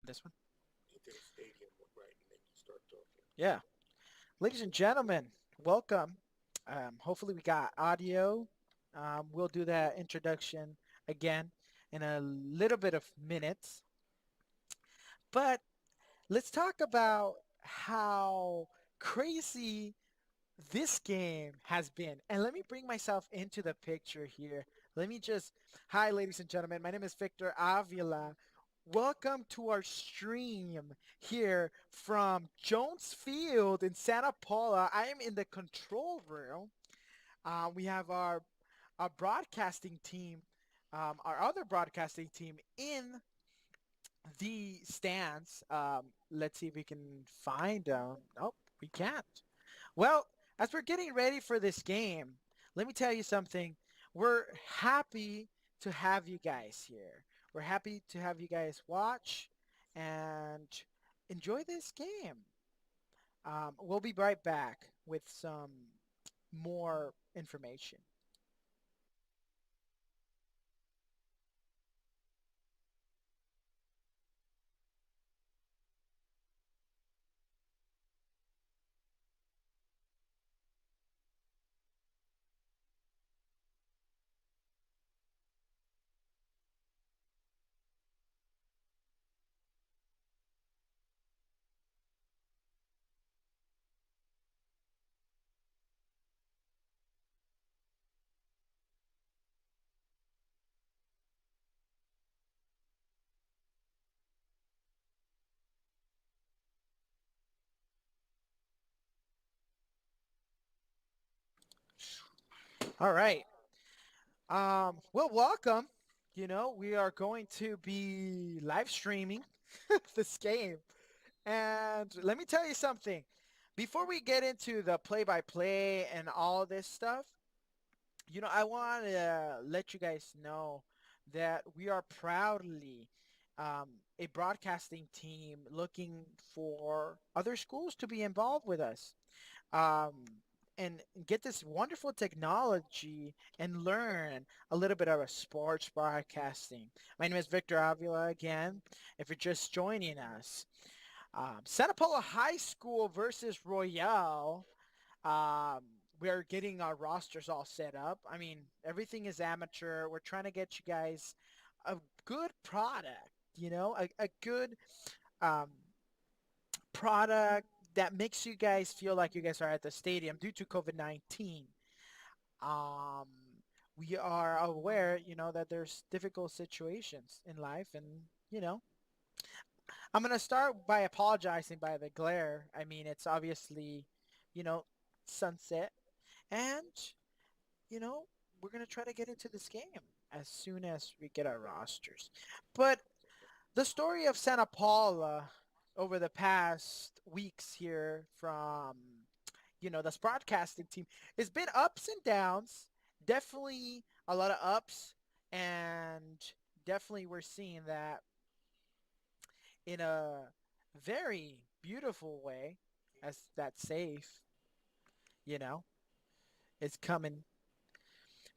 This one? into the stadium, right, and then you start talking. Yeah. Ladies and gentlemen, welcome. Hopefully we got audio. We'll do that introduction again in a little bit of minutes. But let's talk about how crazy this game has been. And let me bring myself into the picture here. Let me just, hi, ladies and gentlemen. My name is Victor Avila. Welcome to our stream here from Jones Field in Santa Paula. I am in the control room. We have our broadcasting team, our other broadcasting team in the stands. Let's see if we can find them. Nope, we can't. Well, as we're getting ready for this game, let me tell you something. We're happy to have you guys here. We're happy to have you guys watch and enjoy this game. We'll be right back with some more information. All right. Well, welcome. We are going to be live streaming this game. And let me tell you something. Before we get into the play-by-play and all this stuff, I want to let you guys know that we are proudly a broadcasting team looking for other schools to be involved with us um, and get this wonderful technology and learn a little bit of sports broadcasting. My name is Victor Avila again. If you're just joining us, Santa Paula High School versus Royale. We're getting our rosters all set up. I mean, everything is amateur. We're trying to get you guys a good product, a good um, product that makes you guys feel like you guys are at the stadium due to COVID-19. Um, we are aware, that there's difficult situations in life and, I'm going to start by apologizing by the glare. I mean, it's obviously, you know, sunset and, you know, we're going to try to get into this game as soon as we get our rosters. But the story of Santa Paula over the past weeks here from this broadcasting team, it's been ups and downs. Definitely a lot of ups, and definitely we're seeing that in a very beautiful way, as that safe, you know, is coming.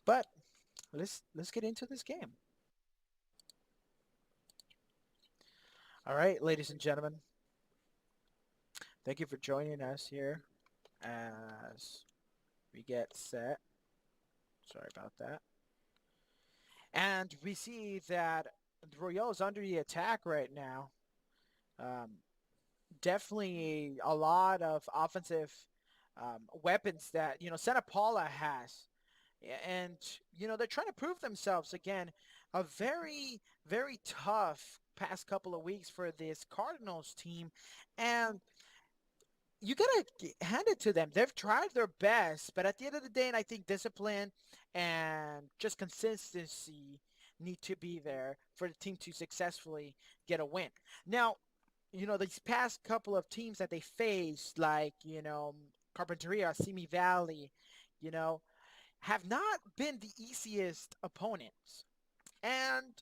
But let's get into this game. All right, ladies and gentlemen, thank you for joining us here as we get set. Sorry about that. And we see that Royale is under the attack right now. Um, Definitely a lot of offensive weapons that Santa Paula has, and they're trying to prove themselves again. A very very tough past couple of weeks for this Cardinals team, and you gotta hand it to them. They've tried their best, but at the end of the day, and I think discipline and just consistency need to be there for the team to successfully get a win. Now, these past couple of teams that they faced, like, Carpinteria, Simi Valley, you know, have not been the easiest opponents. And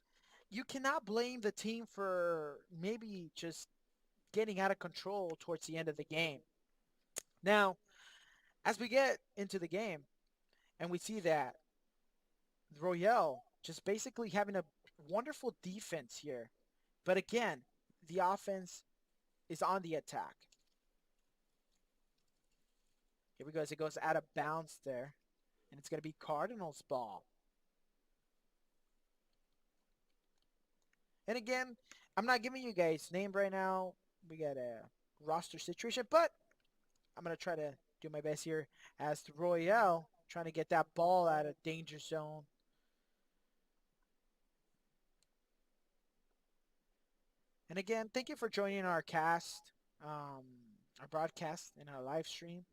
you cannot blame the team for maybe just getting out of control towards the end of the game. Now, as we get into the game and we see that Royale just basically having a wonderful defense here. But again, the offense is on the attack. Here we go as it goes out of bounds there. And it's going to be Cardinals ball. And again, I'm not giving you guys name right now. We got a roster situation, but I'm going to try to do my best here as Royale trying to get that ball out of danger zone. And again, thank you for joining our cast, our broadcast, and our live stream.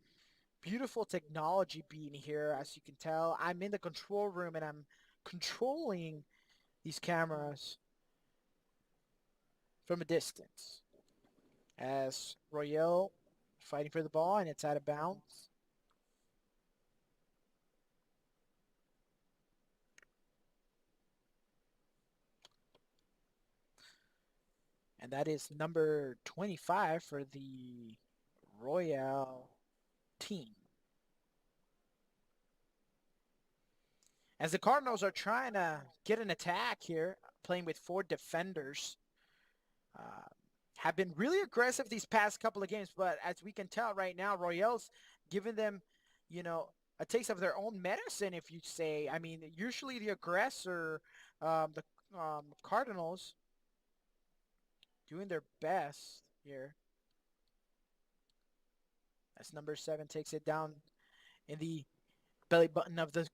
Beautiful technology being here, as you can tell. I'm in the control room and I'm controlling these cameras from a distance. As Royale fighting for the ball and it's out of bounds. And that is number 25 for the Royale team. As the Cardinals are trying to get an attack here, playing with 4 defenders. Uh, have been really aggressive these past couple of games, but as we can tell right now, Royale's giving them, a taste of their own medicine, if you say. I mean, usually the aggressor, the Cardinals, doing their best here. As number 7 takes it down in the belly button of the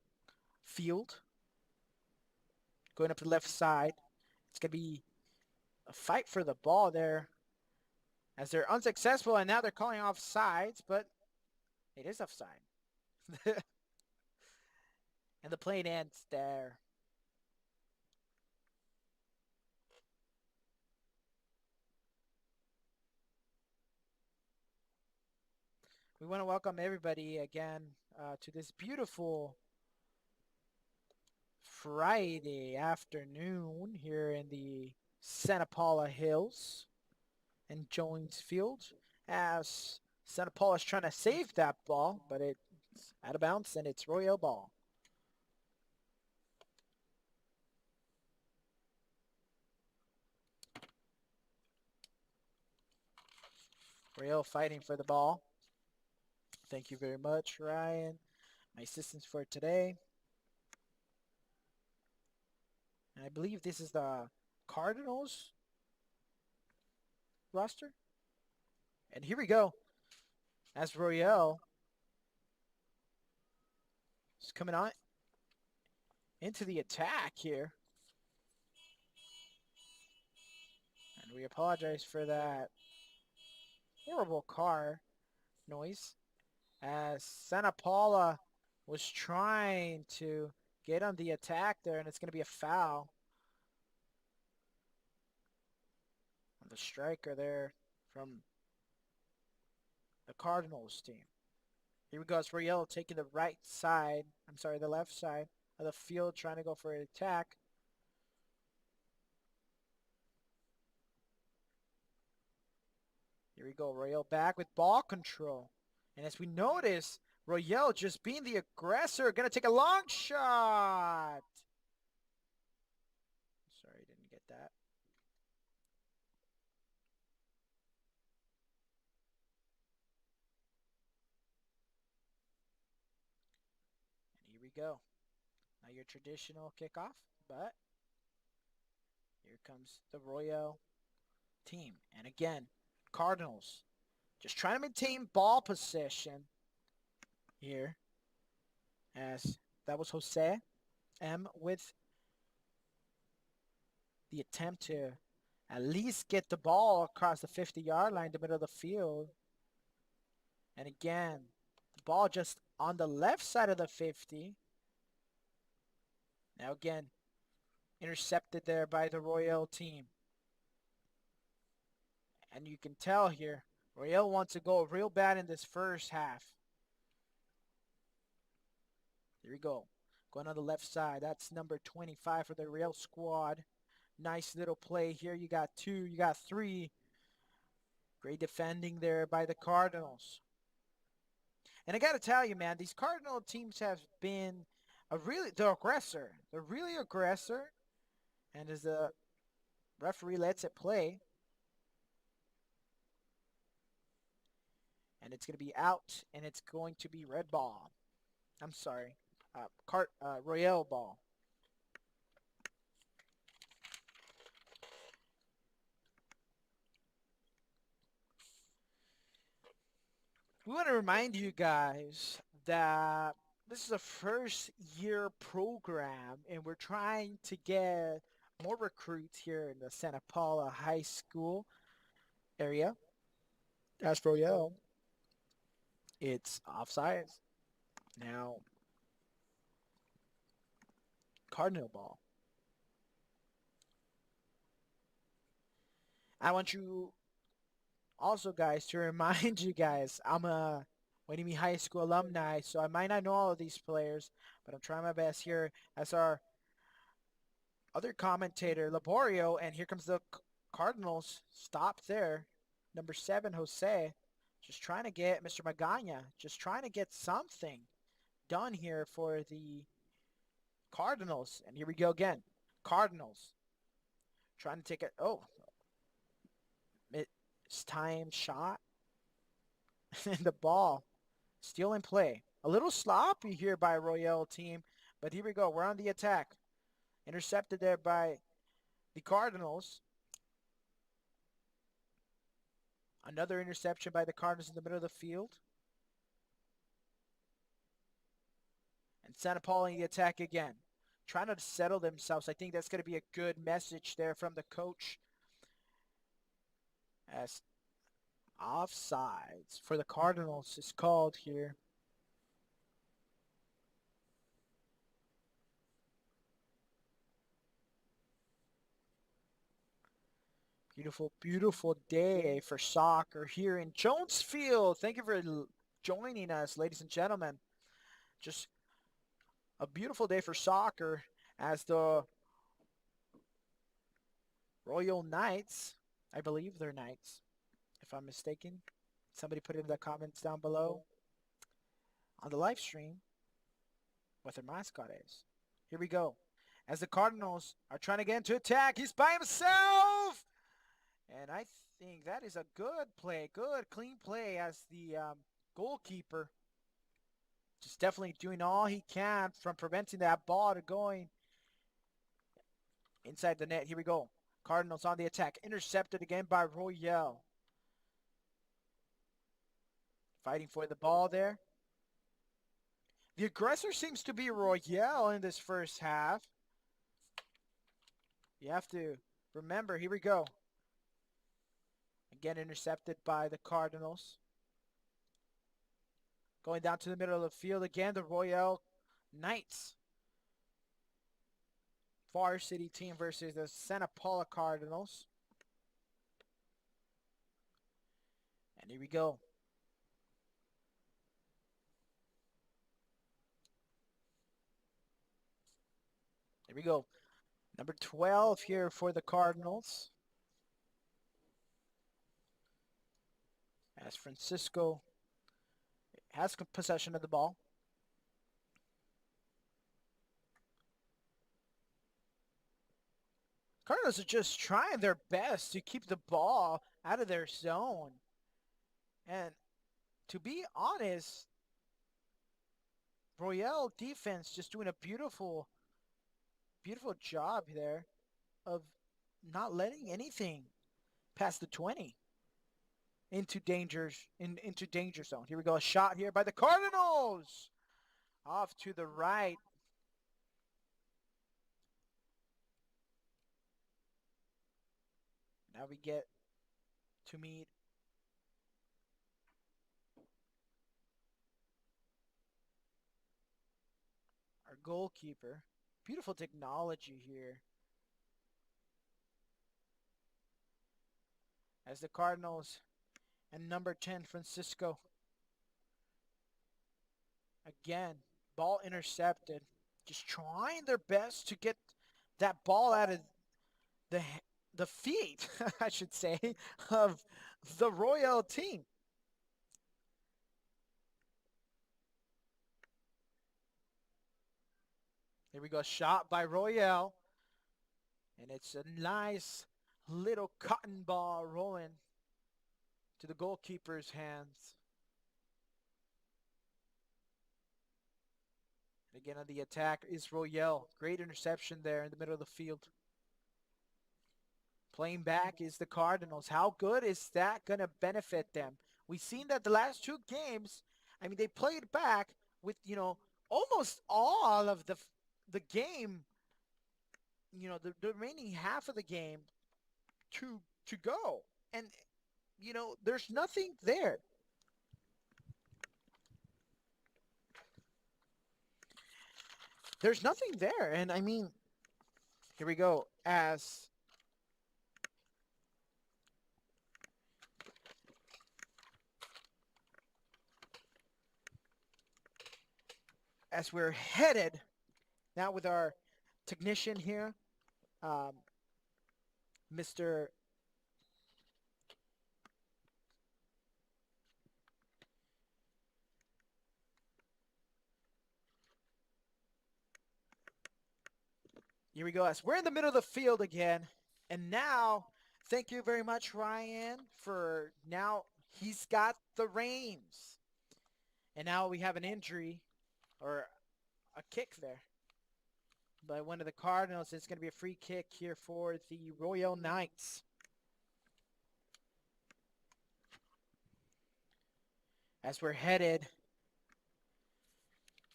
field. Going up the left side. It's going to be a fight for the ball there as they're unsuccessful, and now they're calling off sides, but it is offside. And the play ends there. We want to welcome everybody again to this beautiful Friday afternoon here in the Santa Paula Hills and Jones Field, as Santa Paula is trying to save that ball, but it's out of bounds and it's Royal ball. Royal fighting for the ball. Thank you very much, Ryan, my assistants for today. And I believe this is the Cardinals roster. And here we go. As Royale is coming on into the attack here. And we apologize for that horrible car noise. As Santa Paula was trying to get on the attack there, and it's going to be a foul on the striker there from the Cardinals team. Here we go. It's Royale taking the the left side of the field, trying to go for an attack. Here we go. Royale back with ball control. And as we notice, Royale just being the aggressor, going to take a long shot. Sorry, didn't get that. And here we go. Not your traditional kickoff, but here comes the Royale team. And again, Cardinals just trying to maintain ball possession here, as that was Jose M with the attempt to at least get the ball across the 50-yard line, the middle of the field. And again, the ball just on the left side of the 50. Now again, intercepted there by the Royale team. And you can tell here, Royale wants to go real bad in this first half. There we go. Going on the left side. That's number 25 for the Royale squad. Nice little play here. You got 2, you got 3. Great defending there by the Cardinals. And I got to tell you, man, these Cardinal teams have been the aggressor. They're really aggressor. And as the referee lets it play, And it's going to be out, and it's going to be red ball. I'm sorry, Royale ball. We want to remind you guys that this is a first year program, and we're trying to get more recruits here in the Santa Paula High School area. As for Royale, it's offsides. Now, Cardinal ball. I want you also, guys, to remind you guys, I'm a Wainimi High School alumni, so I might not know all of these players, but I'm trying my best here as our other commentator, Laborio, and here comes the Cardinals. Stop there. Number 7, Jose, just trying to get Mr. Magana, just trying to get something done here for the Cardinals. And here we go again. Cardinals trying to take it. Oh, it's time shot. And the ball still in play. A little sloppy here by Royale team, but here we go. We're on the attack. Intercepted there by the Cardinals. Another interception by the Cardinals in the middle of the field. And Santa Paula in the attack again. Trying to settle themselves. I think that's going to be a good message there from the coach. As offsides for the Cardinals is called here. Beautiful, beautiful day for soccer here in Jonesfield. Thank you for joining us, ladies and gentlemen. Just a beautiful day for soccer as the Royal Knights, I believe they're Knights, if I'm mistaken. Somebody put it in the comments down below on the live stream what their mascot is. Here we go. As the Cardinals are trying to get into attack, he's by himself! And I think that is a good play, good, clean play as the goalkeeper just definitely doing all he can from preventing that ball to going inside the net. Here we go. Cardinals on the attack. Intercepted again by Royale. Fighting for the ball there. The aggressor seems to be Royale in this first half. You have to remember, here we go. Again intercepted by the Cardinals. Going down to the middle of the field again, the Royale Knights. Varsity team versus the Santa Paula Cardinals. And here we go. Here we go. Number 12 here for the Cardinals. As Francisco has possession of the ball. Cardinals are just trying their best to keep the ball out of their zone. And to be honest, Royale defense just doing a beautiful, beautiful job there of not letting anything past the 20 into danger zone. Here we go, a shot here by the Cardinals. Off to the right. Now we get to meet our goalkeeper. Beautiful technology here. As the Cardinals and number 10, Francisco. Again, ball intercepted. Just trying their best to get that ball out of the the feet, I should say, of the Royal team. Here we go, shot by Royale. And it's a nice little cotton ball rolling to the goalkeeper's hands. Again on the attack is Royale. Great interception there in the middle of the field. Playing back is the Cardinals. How good is that going to benefit them? We've seen that the last two games, I mean, they played back with, almost all of the game, the remaining half of the game to go. And, there's nothing there. There's nothing there. And I mean, here we go. As we're headed now with our technician here, um, Mr. Here we go. As we're in the middle of the field again, and now, thank you very much, Ryan, for now he's got the reins. And now we have an injury or a kick there by one of the Cardinals. It's going to be a free kick here for the Royal Knights. As we're headed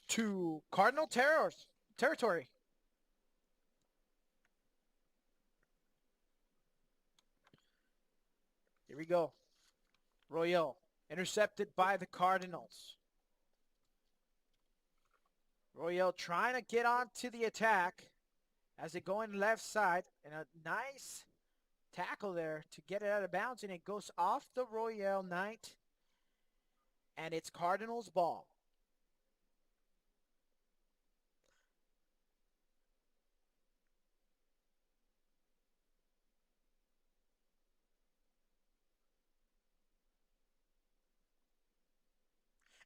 to Cardinal territory. Here we go. Royal intercepted by the Cardinals. Royal trying to get onto the attack as they go in left side. And a nice tackle there to get it out of bounds. And it goes off the Royal Knight. And it's Cardinals ball.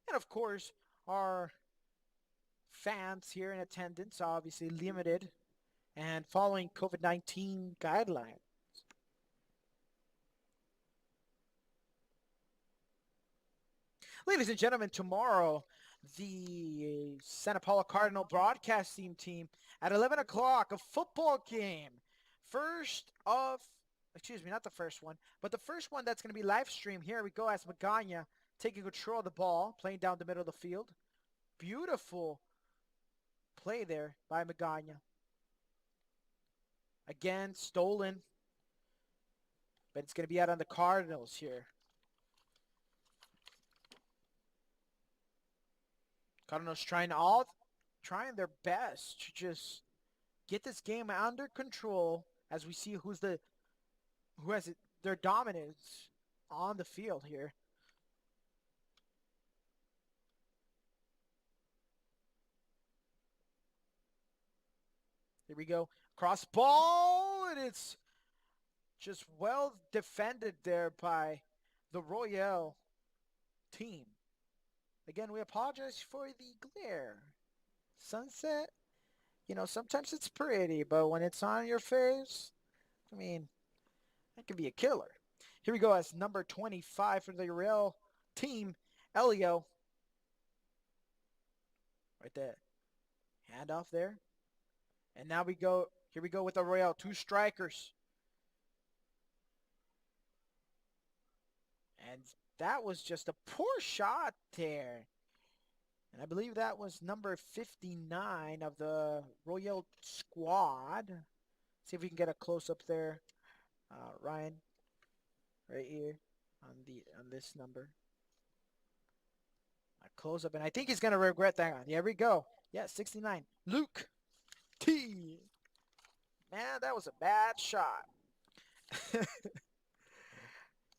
And of course, our fans here in attendance, obviously limited and following COVID-19 guidelines. Ladies and gentlemen, tomorrow, the Santa Paula Cardinal broadcasting team at 11 o'clock, a football game. Not the first one, but the first one that's going to be live streamed. Here we go as Magana taking control of the ball, playing down the middle of the field. Beautiful play there by Magana. Again, stolen. But it's going to be out on the Cardinals here. Cardinals trying their best to just get this game under control as we see who has their dominance on the field here. Here we go. Cross ball, and it's just well defended there by the Royale team. Again, we apologize for the glare. Sunset, sometimes it's pretty, but when it's on your face, I mean, that could be a killer. Here we go as number 25 for the Royale team, Elio. Right there. Handoff there. And now here we go with the Royale, two strikers. And that was just a poor shot there. And I believe that was number 59 of the Royal squad. See if we can get a close-up there. Ryan, right here on this number. A close-up, and I think he's going to regret that one. Here we go. Yeah, 69. Luke T. Man, that was a bad shot.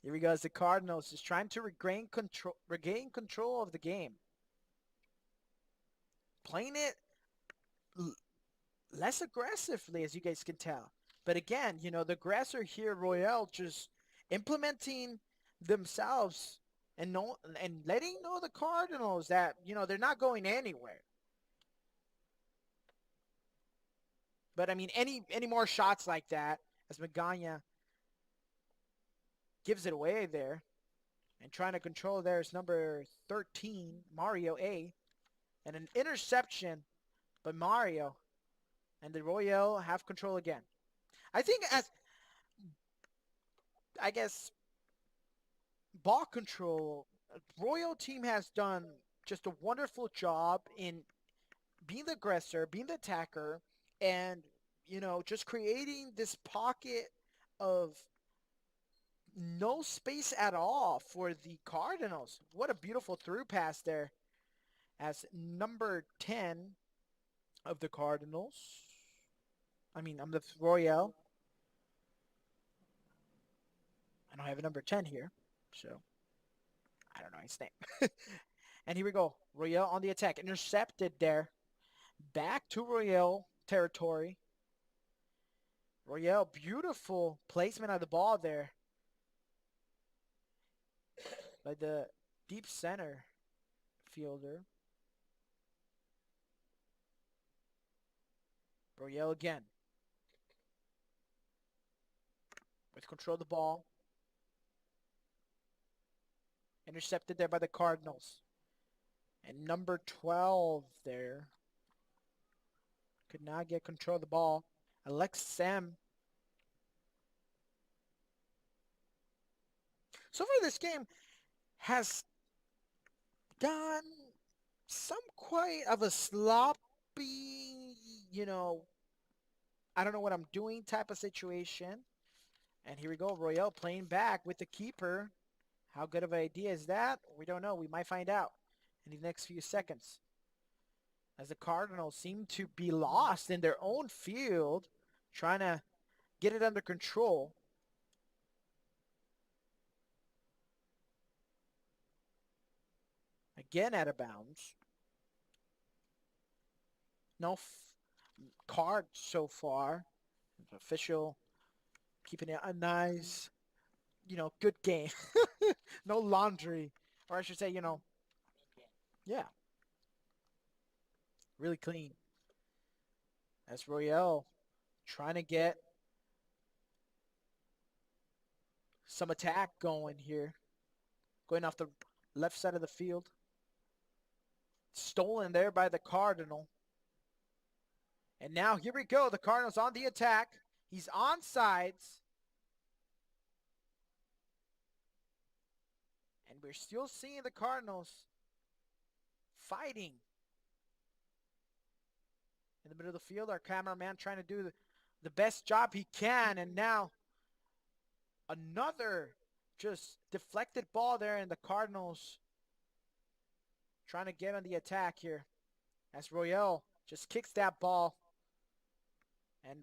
Here we go as the Cardinals is trying to regain control of the game. Playing it less aggressively, as you guys can tell. But again, the aggressor here, Royale, just implementing themselves and letting know the Cardinals that, they're not going anywhere. But I mean, any more shots like that, as Magana gives it away there. And trying to control there is number 13, Mario A. And an interception But Mario and the Royale have control again. I think as I guess ball control, Royal team has done just a wonderful job in being the aggressor, being the attacker, and just creating this pocket of no space at all for the Cardinals. What a beautiful through pass there as number 10 of the Cardinals. I mean, I'm the Royale. I don't have a number 10 here, so I don't know his name. And here we go. Royale on the attack. Intercepted there. Back to Royale territory. Royale, beautiful placement of the ball there by the deep center fielder. Royale again with control of the ball. Intercepted there by the Cardinals. And number 12 there could not get control of the ball. Alex Sam. So far this game has done some quite of a sloppy, you know, I don't know what I'm doing type of situation. And here we go, Royale playing back with the keeper. How good of an idea is that? We don't know. We might find out in the next few seconds. As the Cardinals seem to be lost in their own field, trying to get it under control. Again out of bounds. No card so far. Official keeping it a nice, good game. No laundry. Or I should say, yeah, really clean. As Royale trying to get some attack going here. Going off the left side of the field. Stolen there by the Cardinal. And now here we go. The Cardinals on the attack. He's on sides. And we're still seeing the Cardinals fighting. In the middle of the field, our cameraman trying to do the best job he can. And now another just deflected ball there, and the Cardinals trying to get on the attack here. As Royale just kicks that ball. And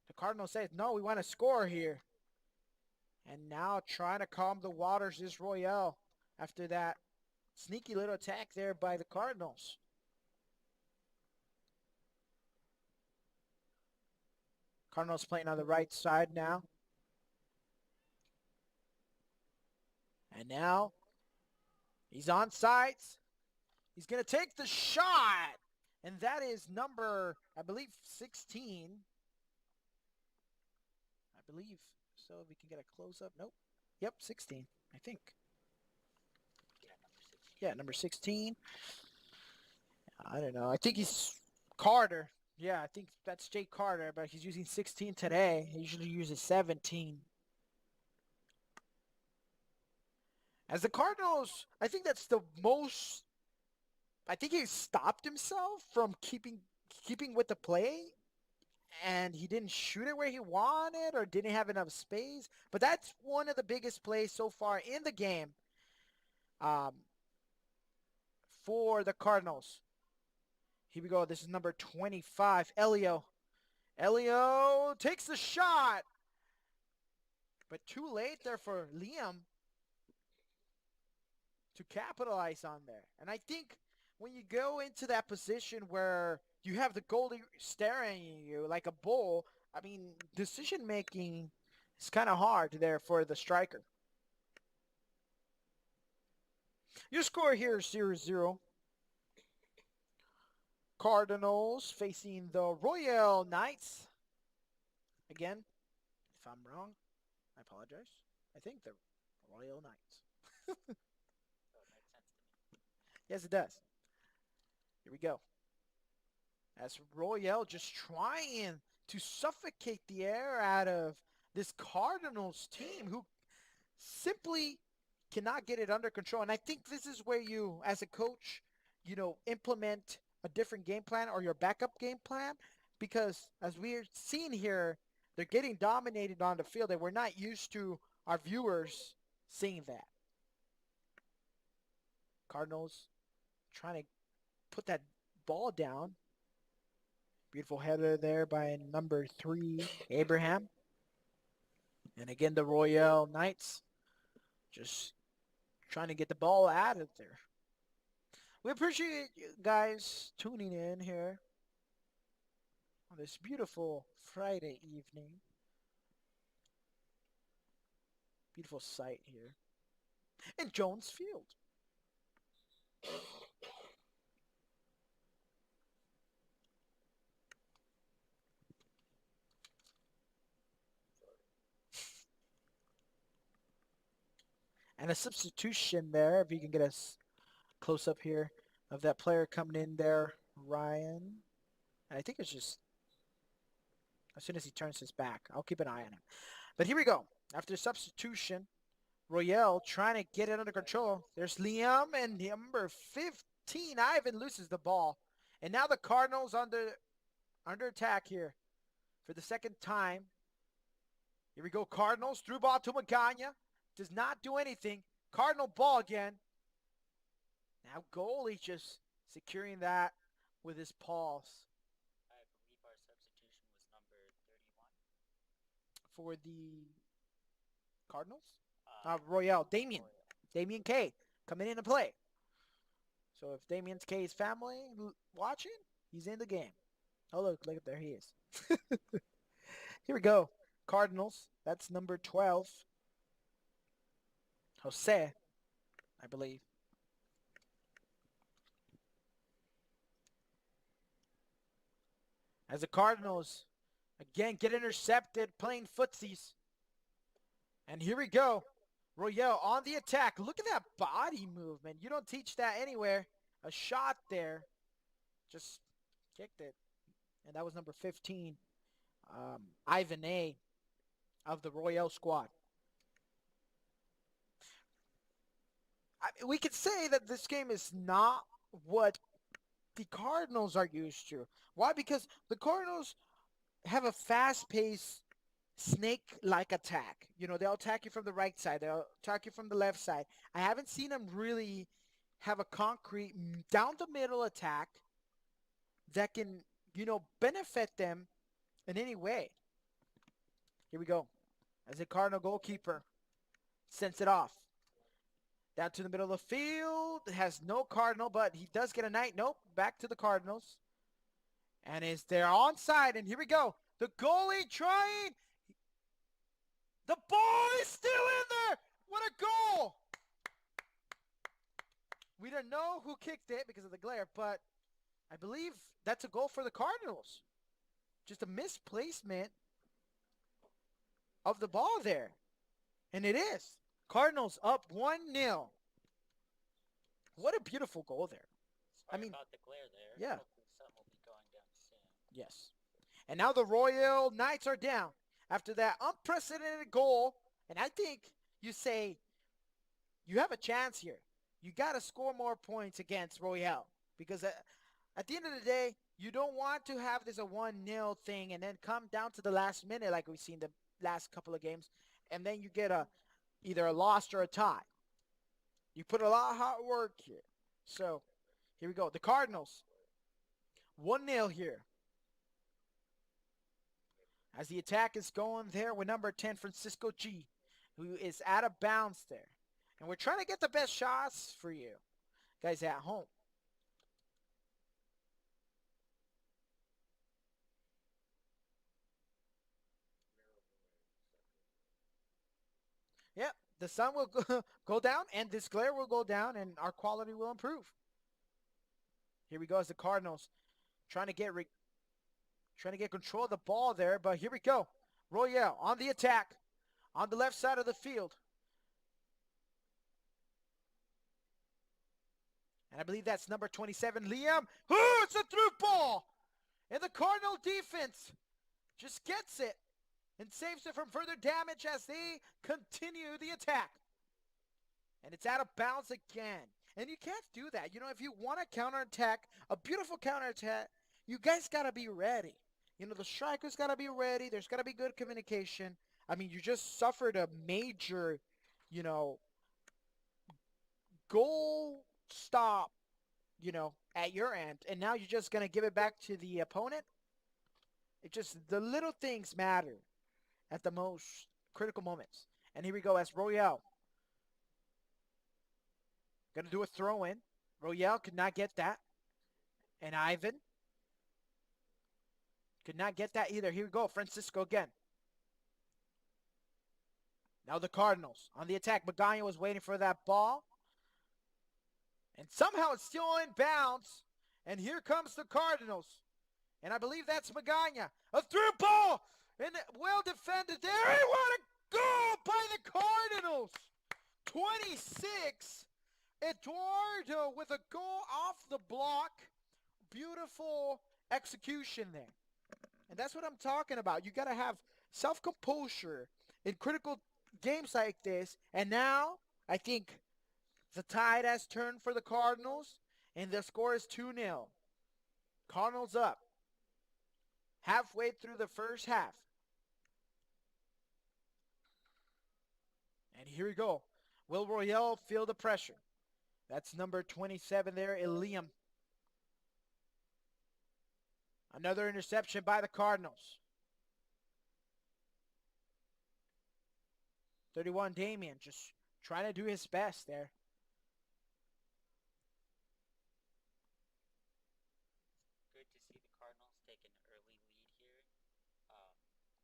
the Cardinals says, no, we want to score here. And now trying to calm the waters is Royale after that sneaky little attack there by the Cardinals. Cardinals playing on the right side now. And now he's on sides. He's going to take the shot. And that is number, I believe, 16. I believe so. If we can get a close-up. Nope. Yep, 16, I think. Yeah, number 16. I don't know. I think he's Carter. Yeah, I think that's Jake Carter, but he's using 16 today. He usually uses 17. As the Cardinals, I think that's the most. I think he stopped himself from keeping with the play, and he didn't shoot it where he wanted or didn't have enough space. But that's one of the biggest plays so far in the game um, for the Cardinals. Here we go. This is number 25, Elio. Elio takes the shot, but too late there for Liam to capitalize on there. And I think when you go into that position where you have the goalie staring at you like a bull, I mean, decision making is kind of hard there for the striker. Your score here is 0-0. Cardinals facing the Royal Knights. Again, if I'm wrong, I apologize. I think the Royal Knights. Yes, it does. Here we go. As Royale just trying to suffocate the air out of this Cardinals team who simply cannot get it under control. And I think this is where you, as a coach, implement a different game plan or your backup game plan because as we're seeing here, they're getting dominated on the field and we're not used to our viewers seeing that. Cardinals trying to put that ball down. Beautiful header there by number 3, Abraham. And again, the Royale Knights just trying to get the ball out of there. We appreciate you guys tuning in here on this beautiful Friday evening. Beautiful sight here in Jones Field. And a substitution there, if you can get us close up here of that player coming in there, Ryan. And I think it's just as soon as he turns his back, I'll keep an eye on him. But here we go. After substitution, Royale trying to get it under control. There's Liam and number 15, Ivan loses the ball. And now the Cardinals under attack here for the second time. Here we go, Cardinals. Through ball to Magana. Does not do anything. Cardinal ball again. Now goalie just securing that with his paws. I believe our substitution was number 31. For the Cardinals? Uh, Royale. Damien. Royal. Damien K coming in to play. So if Damien K's family watching, he's in the game. Oh, look at there he is. Here we go. Cardinals. That's number 12. Jose, I believe. As the Cardinals, again, get intercepted, playing footsies. And here we go. Royale on the attack. Look at that body movement. You don't teach that anywhere. A shot there. Just kicked it. And that was number 15, Ivan A. of the Royale squad. We could say that this game is not what the Cardinals are used to. Why? Because the Cardinals have a fast-paced, snake-like attack. They'll attack you from the right side. They'll attack you from the left side. I haven't seen them really have a concrete down-the-middle attack that can, benefit them in any way. Here we go. As a Cardinal goalkeeper sends it off. Down to the middle of the field. Has no Cardinal, but he does get a Knight. Nope. Back to the Cardinals. And is there onside. And here we go. The goalie trying. The ball is still in there. What a goal. We don't know who kicked it because of the glare, but I believe that's a goal for the Cardinals. Just a misplacement of the ball there. And it is. Cardinals up 1-0. What a beautiful goal there. Sorry I mean, about the glare there. yeah. Hopefully the sun will be going down soon. Yes. And now the Royal Knights are down after that unprecedented goal. And I think you say you have a chance here. You got to score more points against Royale because at the end of the day, you don't want to have this a 1-0 thing and then come down to the last minute like we've seen the last couple of games, and then you get either a loss or a tie. You put a lot of hard work here. So here we go. The Cardinals, 1-0 here. As the attack is going there with number 10, Francisco G, who is out of bounds there. And we're trying to get the best shots for you guys at home. Yeah, the sun will go down, and this glare will go down, and our quality will improve. Here we go as the Cardinals trying to get control of the ball there, but here we go. Royale on the attack on the left side of the field. And I believe that's number 27, Liam. Oh, it's a through ball. And the Cardinal defense just gets it and saves it from further damage as they continue the attack. And it's out of bounds again. And you can't do that. You know, if you want to counterattack, a beautiful counterattack, you guys got to be ready. You know, the strikers got to be ready. There's got to be good communication. I mean, you just suffered a major, you know, goal stop, at your end. And now you're just going to give it back to the opponent. It just, the little things matter at the most critical moments. And here we go as Royale. Gonna do a throw in. Royale could not get that. And Ivan could not get that either. Here we go. Francisco again. Now the Cardinals on the attack. Magana was waiting for that ball. And somehow it's still in bounds. And here comes the Cardinals. And I believe that's Magana. A through ball. And well defended there. And what a goal by the Cardinals. 26. Eduardo with a goal off the block. Beautiful execution there. And that's what I'm talking about. You got to have self-composure in critical games like this. And now, I think the tide has turned for the Cardinals, and the score is 2-0. Cardinals up. Halfway through the first half. And here we go. Will Royale feel the pressure? That's number 27 there, Iliam. Another interception by the Cardinals. 31, Damien, just trying to do his best there. Good to see the Cardinals take an early lead here.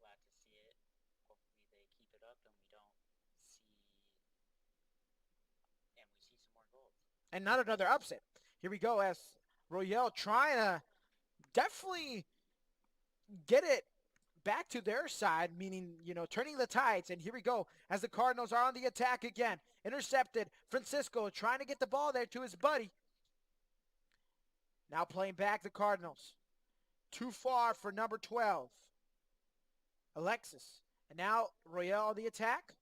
Glad to see it. Hopefully they keep it up and we see some more goals. And not another upset. Here we go as Royale trying to definitely get it back to their side, meaning, turning the tides. And here we go as the Cardinals are on the attack again. Intercepted. Francisco trying to get the ball there to his buddy. Now playing back the Cardinals. Too far for number 12. Alexis. And now Royale on the attack.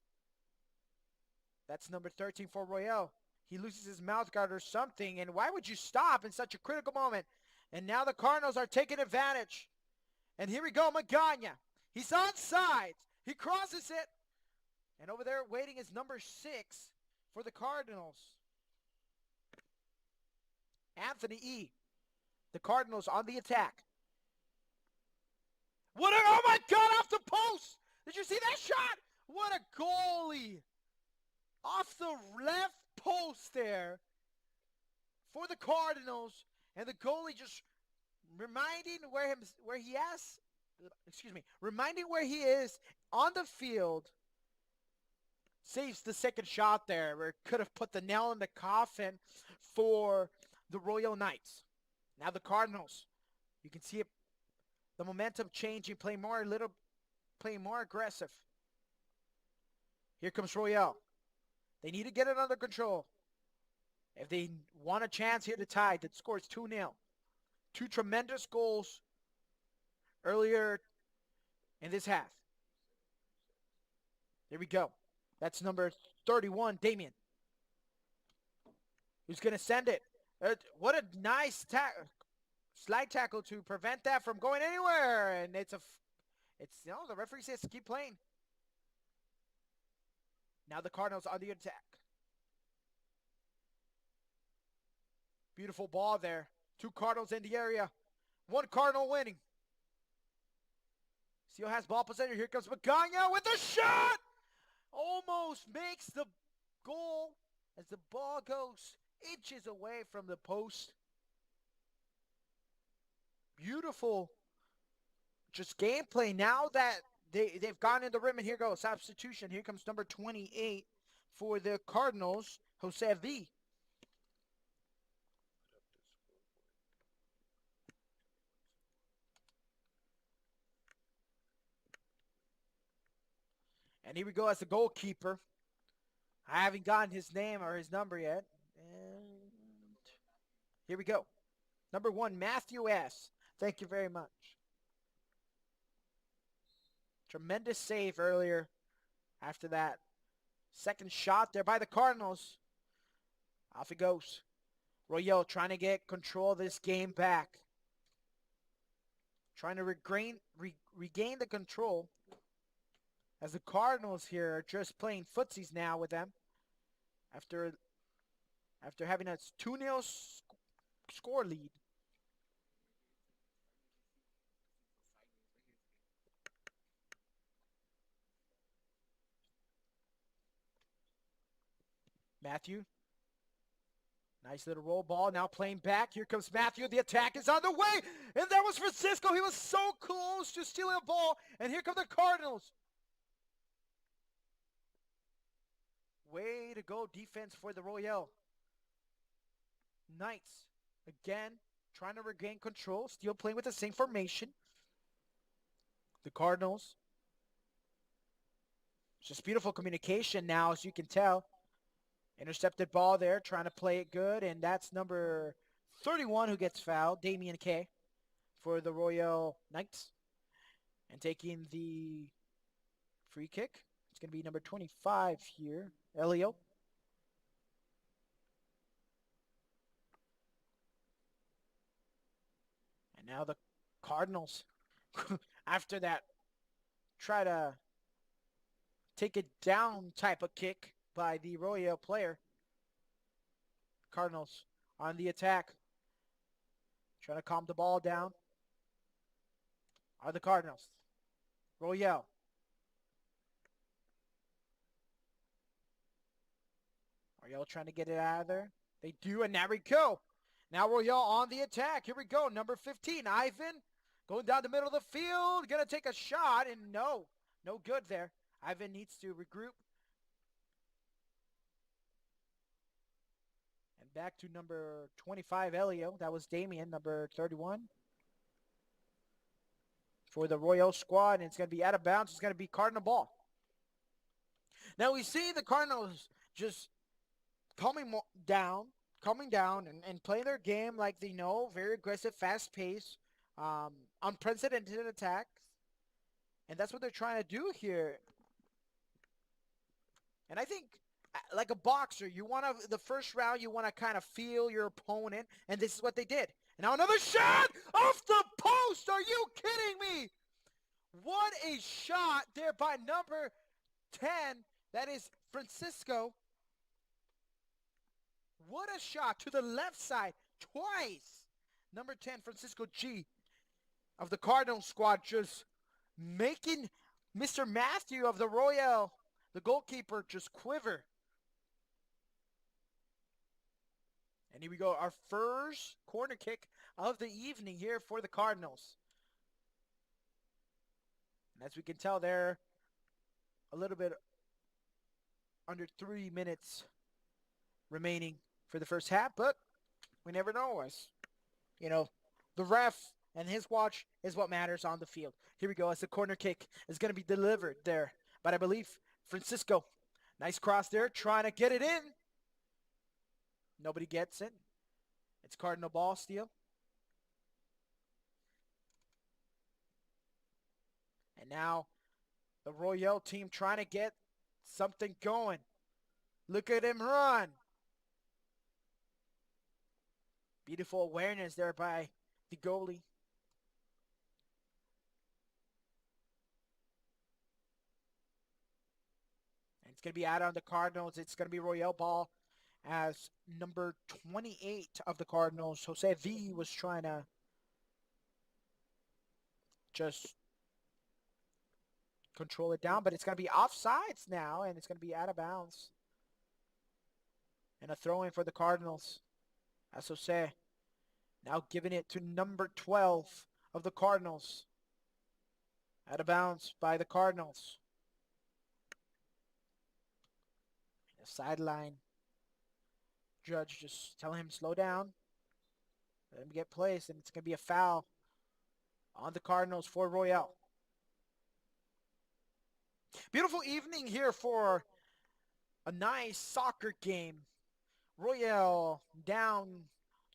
That's number 13 for Royale. He loses his mouth guard or something. And why would you stop in such a critical moment? And now the Cardinals are taking advantage. And here we go, Magana. He's onside. He crosses it. And over there waiting is number 6 for the Cardinals. Anthony E. The Cardinals on the attack. Oh my God, off the post. Did you see that shot? What a goalie. Off the left post there for the Cardinals. And the goalie just reminding where he is on the field. Saves the second shot there, where it could have put the nail in the coffin for the Royal Knights. Now the Cardinals, you can see it, the momentum changing, playing more aggressive. Here comes Royale. They need to get it under control. If they want a chance here to tie, the score is 2-0. Two tremendous goals earlier in this half. There we go. That's number 31, Damien. Who's going to send it? What a nice slide tackle to prevent that from going anywhere. And the referee says to keep playing. Now the Cardinals on the attack. Beautiful ball there. Two Cardinals in the area. One Cardinal winning. Seal has ball possession. Here comes Magana with a shot. Almost makes the goal as the ball goes inches away from the post. Beautiful just gameplay now that they've gone in the rim, and here goes substitution. Here comes number 28 for the Cardinals, Jose V. And here we go as the goalkeeper. I haven't gotten his name or his number yet. And Here we go. Number 1, Matthew S. Thank you very much. Tremendous save earlier after that second shot there by the Cardinals. Off he goes. Royale trying to get control of this game back. Trying to regain the control as the Cardinals here are just playing footsies now with them after having a 2-0 score lead. Matthew. Nice little roll ball. Now playing back. Here comes Matthew. The attack is on the way. And that was Francisco. He was so close to stealing a ball. And here come the Cardinals. Way to go defense for the Royale. Knights. Again, trying to regain control. Still playing with the same formation. The Cardinals. Just beautiful communication now, as you can tell. Intercepted ball there, trying to play it good, and that's number 31 who gets fouled, Damian K, for the Royal Knights. And taking the free kick, it's going to be number 25 here, Elio. And now the Cardinals, after that, try to take it down type of kick by the Royal player. Cardinals on the attack. Trying to calm the ball down. Are the Cardinals. Royale. Royale trying to get it out of there. They do, and there we go. Now Royale on the attack. Here we go. Number 15, Ivan. Going down the middle of the field. Going to take a shot, and no good there. Ivan needs to regroup. And back to number 25, Elio. That was Damien, number 31. For the Royal squad, and it's going to be out of bounds. It's going to be Cardinal ball. Now we see the Cardinals just calming down and playing their game like they know. Very aggressive, fast pace, unprecedented attacks. And that's what they're trying to do here. And I think, like a boxer, the first round, you want to kind of feel your opponent, and this is what they did. And now another shot off the post. Are you kidding me? What a shot there by number 10. That is Francisco. What a shot to the left side twice. Number 10, Francisco G of the Cardinal squad, just making Mr. Matthew of the Royal, the goalkeeper, just quiver. And here we go, our first corner kick of the evening here for the Cardinals. And as we can tell there, a little bit under 3 minutes remaining for the first half, but we never know. As you know, the ref and his watch is what matters on the field. Here we go, as the corner kick is going to be delivered there. But I believe Francisco, nice cross there, trying to get it in. Nobody gets it. It's Cardinal ball still. And now the Royale team trying to get something going. Look at him run. Beautiful awareness there by the goalie. And it's going to be out on the Cardinals. It's going to be Royale ball, as number 28 of the Cardinals, Jose V, was trying to just control it down. But it's going to be offsides now, and it's going to be out of bounds. And a throw-in for the Cardinals. As Jose now giving it to number 12 of the Cardinals. Out of bounds by the Cardinals. The sideline judge just telling him slow down. Let him get placed, and it's going to be a foul on the Cardinals for Royale. Beautiful evening here for a nice soccer game. Royale down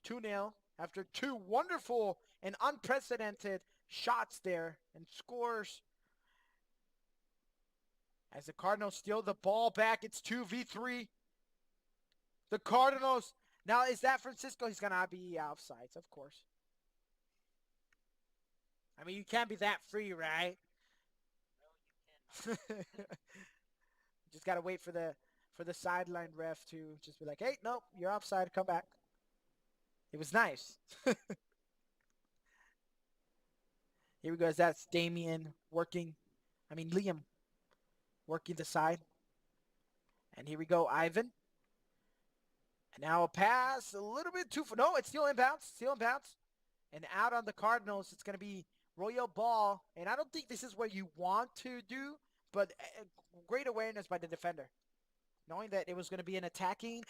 2-0 after two wonderful and unprecedented shots there and scores as the Cardinals steal the ball back. It's 2v3. The Cardinals. Now, is that Francisco? He's going to be offsides, of course. I mean, you can't be that free, right? No, you cannot. Just got to wait for the sideline ref to just be like, hey, nope, you're offside. Come back. It was nice. Here we go. That's Damien working. I mean, Liam working the side. And here we go, Ivan. And now a pass, a little bit too. No, it's still inbounds. Still inbounds. And out on the Cardinals, it's going to be Royal Ball. And I don't think this is what you want to do, but great awareness by the defender. Knowing that it was going to be an attacking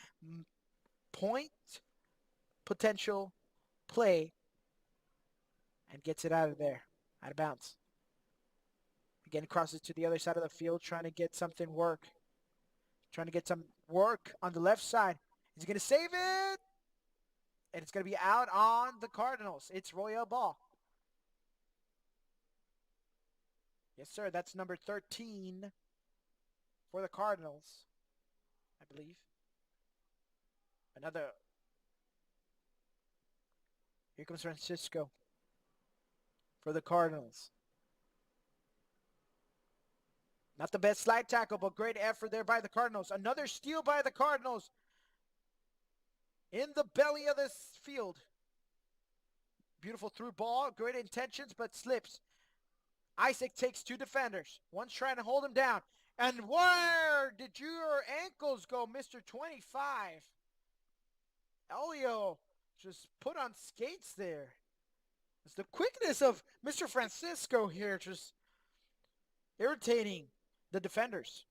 point potential play and gets it out of there, out of bounds. Again, crosses to the other side of the field, trying to get something work. Trying to get some work on the left side. Is he going to save it? And it's going to be out on the Cardinals. It's Royal Ball. Yes, sir. That's number 13 for the Cardinals, I believe. Another. Here comes Francisco for the Cardinals. Not the best slide tackle, but great effort there by the Cardinals. Another steal by the Cardinals in the belly of this field. Beautiful through ball, great intentions, but slips. Isaac takes two defenders. One's trying to hold him down. And where did your ankles go, Mr. 25? Elio just put on skates there. It's the quickness of Mr. Francisco here just irritating the defenders.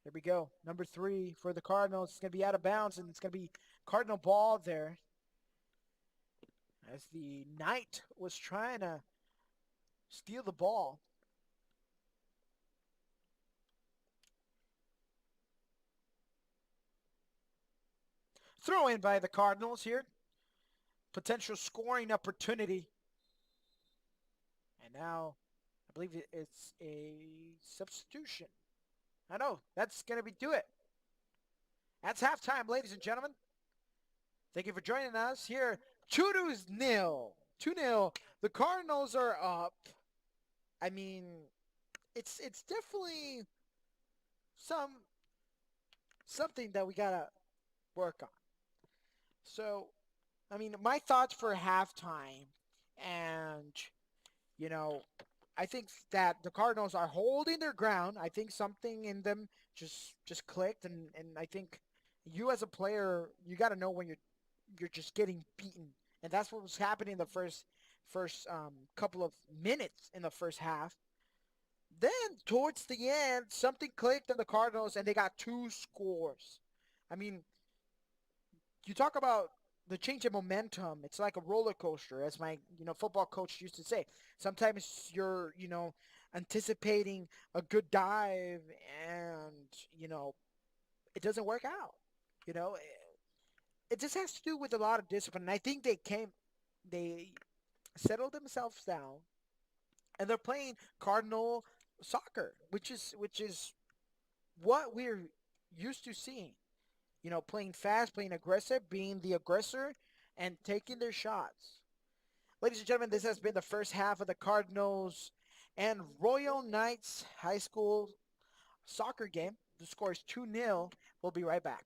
Here we go. Number 3 for the Cardinals. It's going to be out of bounds, and it's going to be Cardinal ball there. As the Knight was trying to steal the ball. Throw in by the Cardinals here. Potential scoring opportunity. And now, I believe it's a substitution. I know, that's going to do it. That's halftime, ladies and gentlemen. Thank you for joining us here. 2-0. 2-0. The Cardinals are up. I mean, it's definitely something that we got to work on. So, I mean, my thoughts for halftime, and, you know, I think that the Cardinals are holding their ground. I think something in them just clicked, and I think you as a player, you got to know when you're just getting beaten, and that's what was happening in the first couple of minutes in the first half. Then towards the end, something clicked in the Cardinals, and they got two scores. I mean, you talk about the change in momentum. It's like a roller coaster, as my football coach used to say. Sometimes you're anticipating a good dive, and it doesn't work out. It just has to do with a lot of discipline. And I think they settled themselves down, and they're playing Cardinal soccer, which is what we're used to seeing. Playing fast, playing aggressive, being the aggressor, and taking their shots. Ladies and gentlemen, this has been the first half of the Cardinals and Royal Knights High School soccer game. The score is 2-0. We'll be right back.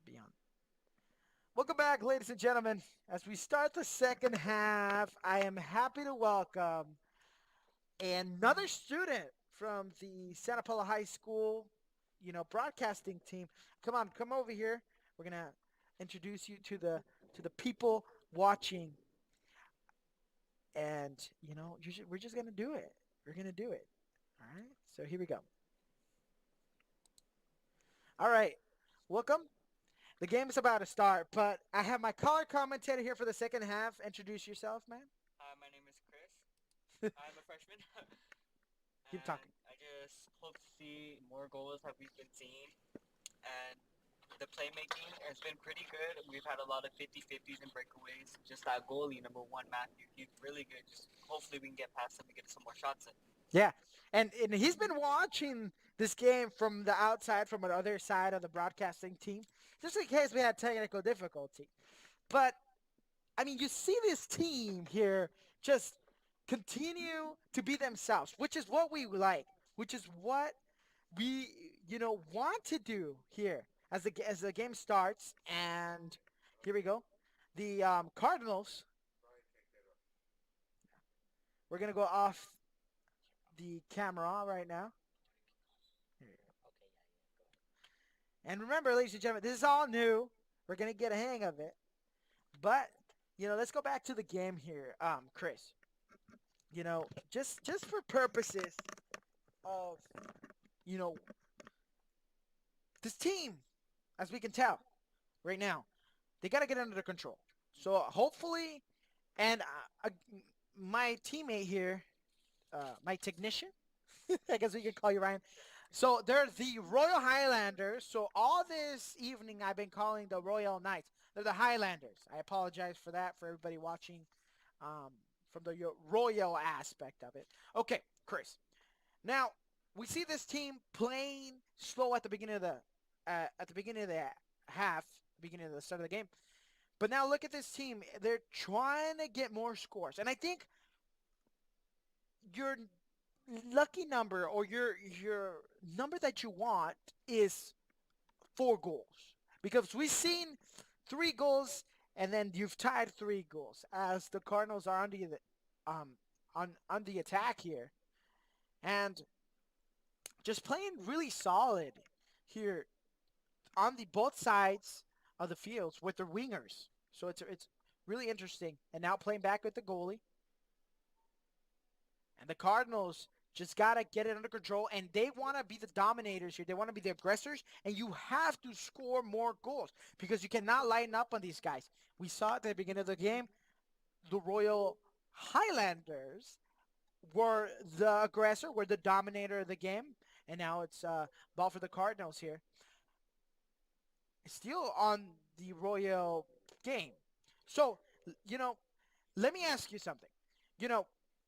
Be on. Welcome back, ladies and gentlemen. As we start the second half, I am happy to welcome another student from the Santa Paula High School, broadcasting team. Come on, come over here. We're gonna introduce you to the people watching, and we're just gonna do it. We're gonna do it. All right. So here we go. All right. Welcome. The game is about to start, but I have my color commentator here for the second half. Introduce yourself, man. Hi, my name is Chris. I'm a freshman, Keep and talking. I just hope to see more goals that we've been seeing. And the playmaking has been pretty good. We've had a lot of 50-50s and breakaways. Just that goalie, number one, Matthew, he's really good. Just hopefully we can get past him and get some more shots in. Yeah, and he's been watching this game from the outside, from the other side of the broadcasting team, just in case we had technical difficulty. But I mean, you see this team here just continue to be themselves, which is what we like, which is what we want to do here as the game starts. And here we go. The Cardinals. We're gonna go off the camera right now. Okay, yeah, yeah, go ahead. And remember, ladies and gentlemen, this is all new. We're gonna get a hang of it. But let's go back to the game here, Chris. Just for purposes of you know this team, as we can tell right now, they gotta get under control. So hopefully, and my teammate here, my technician, I guess we can call you Ryan. So they're the Royal Highlanders. So all this evening I've been calling the Royal Knights. They're the Highlanders. I apologize for that for everybody watching um, from the royal aspect of it. Okay, Chris. Now we see this team playing slow at the beginning of the half, beginning of the start of the game. But now look at this team. They're trying to get more scores, and I think your lucky number or your number that you want is 4 goals because we've seen 3 goals and then you've tied 3 goals as the Cardinals are um on the attack here and just playing really solid here on the both sides of the fields with their wingers. So it's really interesting. And now playing back with the goalie. And the Cardinals just got to get it under control, and they want to be the dominators here. They want to be the aggressors, and you have to score more goals because you cannot lighten up on these guys. We saw at the beginning of the game, the Royal Highlanders were the aggressor, were the dominator of the game, and now it's ball for the Cardinals here. Still on the Royal game. So, you know, let me ask you something. You know,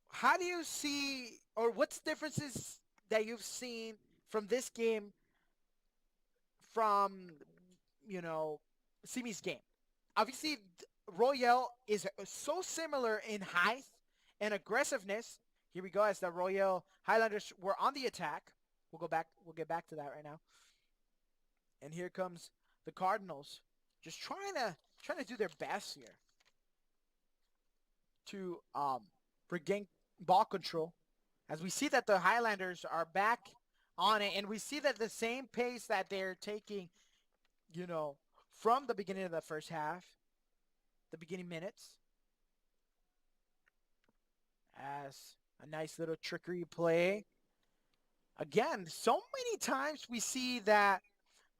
how do you see, or what's differences that you've seen from this game from, you know, Simi's game? Obviously, Royale is so similar in height and aggressiveness. Here we go as the Royal Highlanders were on the attack. We'll go back. We'll get back to that right now. And here comes the Cardinals, just trying to do their best here to regain ball control. As we see that the Highlanders are back on it, and we see that the same pace that they're taking, you know, from the beginning of the first half, the beginning minutes, as a nice little trickery play. Again, so many times we see that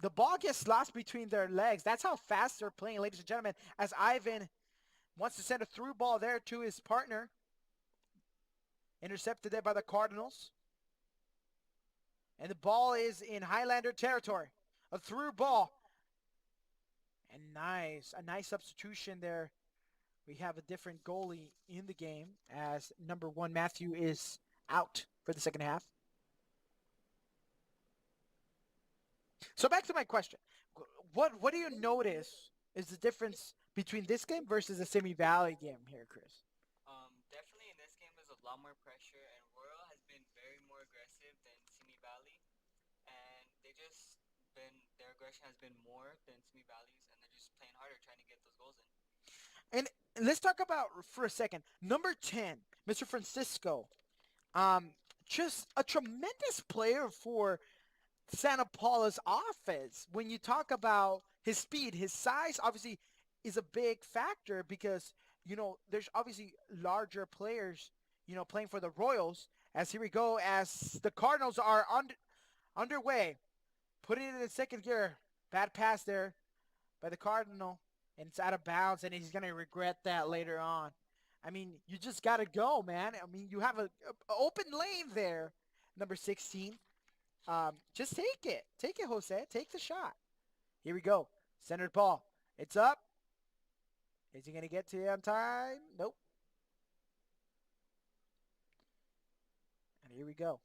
the ball gets lost between their legs. That's how fast they're playing, ladies and gentlemen, as Ivan wants to send a through ball there to his partner. Intercepted there by the Cardinals. And the ball is in Highlander territory. A through ball. And a nice substitution there. We have a different goalie in the game as number 1 Matthew is out for the second half. So back to my question. What do you notice is the difference between this game versus the Simi Valley game here, Chris? Definitely in this game there's a lot more pressure, and Royal has been very more aggressive than Simi Valley, and their aggression has been more than Simi Valley's, and they're just playing harder, trying to get those goals in. And let's talk about for a second. Number 10, Mr. Francisco. Um, just a tremendous player for Santa Paula's offense. When you talk about his speed, his size obviously is a big factor because, there's obviously larger players, playing for the Royals. As here we go, as the Cardinals are underway, putting it in second gear. Bad pass there by the Cardinal, and it's out of bounds, and he's going to regret that later on. I mean, you just got to go, man. I mean, you have a open lane there, number 16. Just take it. Take it, Jose. Take the shot. Here we go. Centered ball. It's up. Is he going to get to it on time? Nope. And here we go.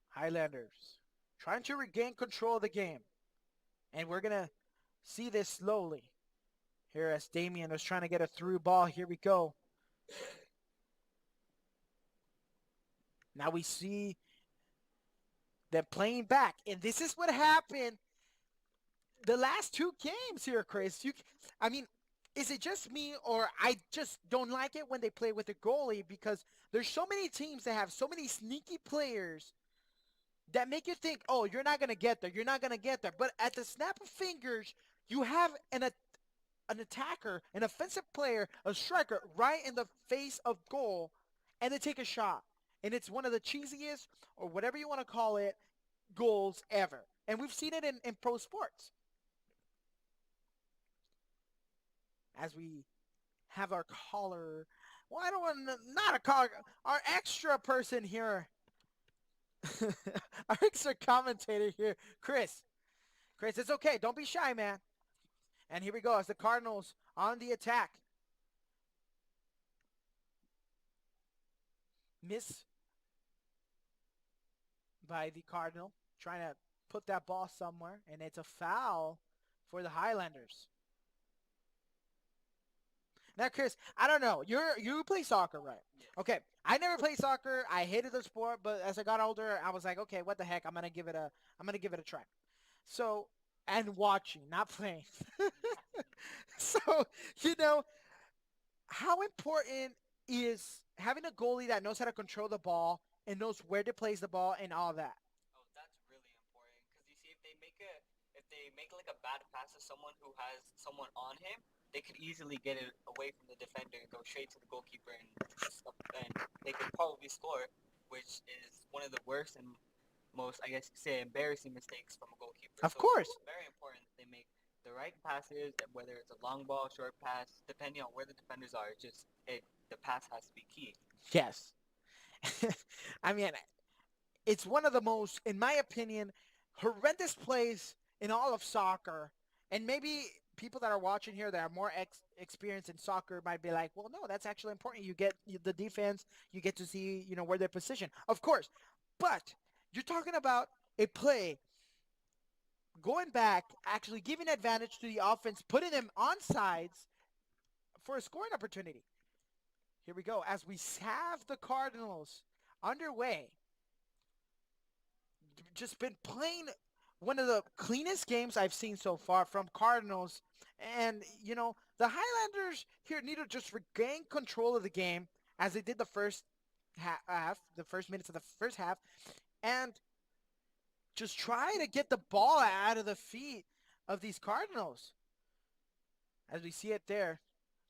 Highlanders trying to regain control of the game. And we're going to see this slowly. Here as Damien was trying to get a through ball. Here we go. Now we see them playing back. And this is what happened the last two games here, Chris. I mean, is it just me or I just don't like it when they play with a goalie because there's so many teams that have so many sneaky players that make you think, oh, you're not going to get there. You're not going to get there. But at the snap of fingers, you have an attacker, an offensive player, a striker right in the face of goal, and they take a shot. And it's one of the cheesiest, or whatever you want to call it, goals ever. And we've seen it in pro sports. As we have our caller, well, I don't want, not a caller, our extra person here, our extra commentator here, Chris. Chris, it's okay. Don't be shy, man. And here we go as the Cardinals on the attack. Miss by the Cardinal, trying to put that ball somewhere, and it's a foul for the Highlanders. Now, Chris, I don't know. You play soccer, right? Yes. Okay. I never played soccer. I hated the sport, but as I got older, I was like, okay, what the heck? I'm gonna give it a try. So, and watching, not playing. So, you know, how important is having a goalie that knows how to control the ball and knows where to place the ball and all that? Oh, that's really important because you see, if they make like a bad pass to someone who has someone on him, they could easily get it away from the defender and go straight to the goalkeeper, and they could probably score, which is one of the worst and most, I guess you could say, embarrassing mistakes from a goalkeeper. Of So course. it's very important that they make the right passes, whether it's a long ball, short pass, depending on where the defenders are. The pass has to be key. Yes. I mean, it's one of the most, in my opinion, horrendous plays in all of soccer. And maybe people that are watching here that are more experienced in soccer might be like, well, no, that's actually important. You get the defense, you get to see, where they're positioned. Of course. But you're talking about a play going back, actually giving advantage to the offense, putting them on sides for a scoring opportunity. Here we go. As we have the Cardinals underway, just been playing one of the cleanest games I've seen so far from Cardinals. And, the Highlanders here need to just regain control of the game as they did the first half, the first minutes of the first half, and just try to get the ball out of the feet of these Cardinals. As we see it there,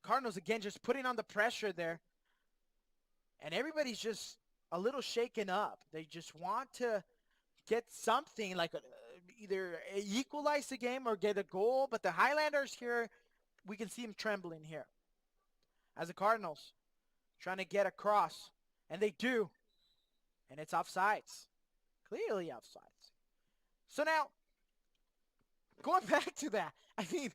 Cardinals again just putting on the pressure there. And everybody's just a little shaken up. They just want to get something like either equalize the game or get a goal. But the Highlanders here, we can see them trembling here. As the Cardinals trying to get across. And they do. And it's offsides. Clearly offsides. So now, going back to that, I mean,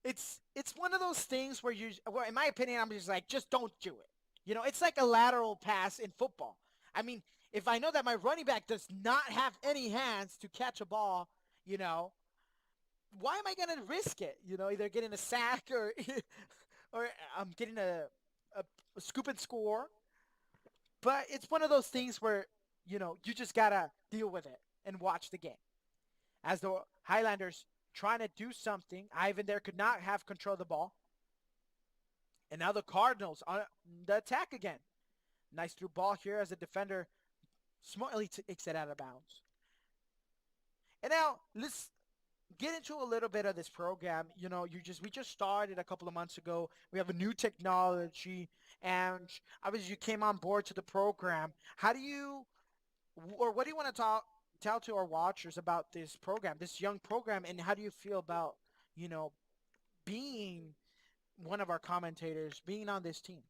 it's one of those things where in my opinion, I'm just like, just don't do it. It's like a lateral pass in football. I mean, if I know that my running back does not have any hands to catch a ball, why am I going to risk it? Either getting a sack or or I'm getting a scoop and score. But it's one of those things where you just gotta deal with it and watch the game. As the Highlanders trying to do something, Ivan there could not have control of the ball. And now the Cardinals on the attack again. Nice through ball here as a defender smartly takes it out of bounds. And now let's get into a little bit of this program. We just started a couple of months ago. We have a new technology, and obviously you came on board to the program. How do you, or what do you want to tell to our watchers about this program, this young program, and how do you feel about, you know, being one of our commentators, being on this team?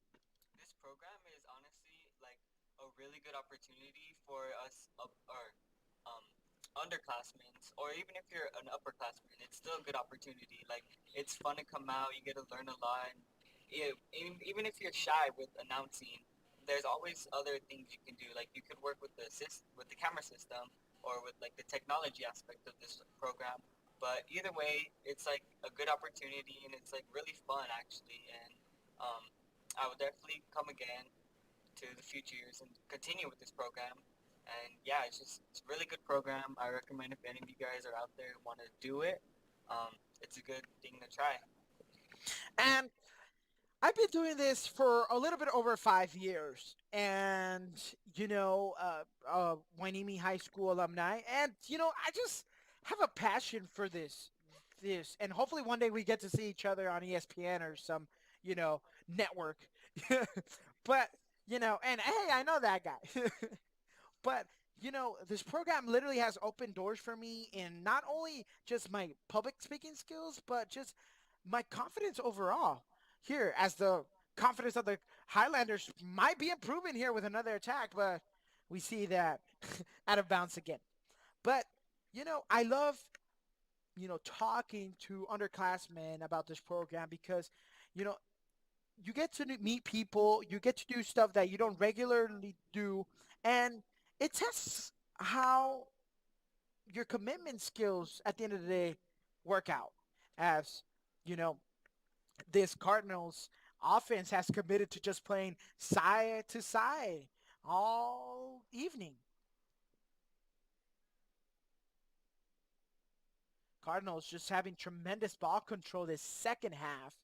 This program is honestly like a really good opportunity for us up or um underclassmen, or even if you're an upperclassman, it's still a good opportunity. Like it's fun to come out, you get to learn a lot. And even if you're shy with announcing, there's always other things you can do. Like you could work with with the camera system or with like the technology aspect of this program. But either way, it's like a good opportunity and it's like really fun actually. And um, I would definitely come again to the future years and continue with this program. And yeah, it's a really good program. I recommend if any of you guys are out there who want to do it, it's a good thing to try. And I've been doing this for a little bit over 5 years, and Wainimi High School alumni, and I just have a passion for and hopefully one day we get to see each other on ESPN or some, network. But and hey, I know that guy. But this program literally has opened doors for me in not only just my public speaking skills, but just my confidence overall. Here, as the confidence of the Highlanders might be improving here with another attack, but we see that out of bounds again. But I love talking to underclassmen about this program because you know you get to meet people, you get to do stuff that you don't regularly do, and it tests how your commitment skills at the end of the day work out. As you know, this Cardinals offense has committed to just playing side to side all evening. Cardinals just having tremendous ball control this second half.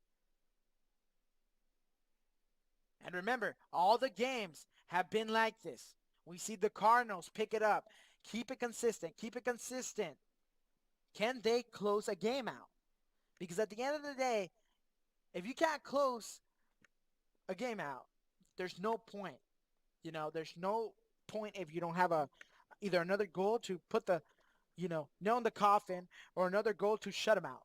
And remember, all the games have been like this. We see the Cardinals pick it up, keep it consistent, keep it consistent. Can they close a game out? Because at the end of the day, if you can't close a game out, there's no point. There's no point if you don't have either another goal to put the nail in the coffin or another goal to shut them out.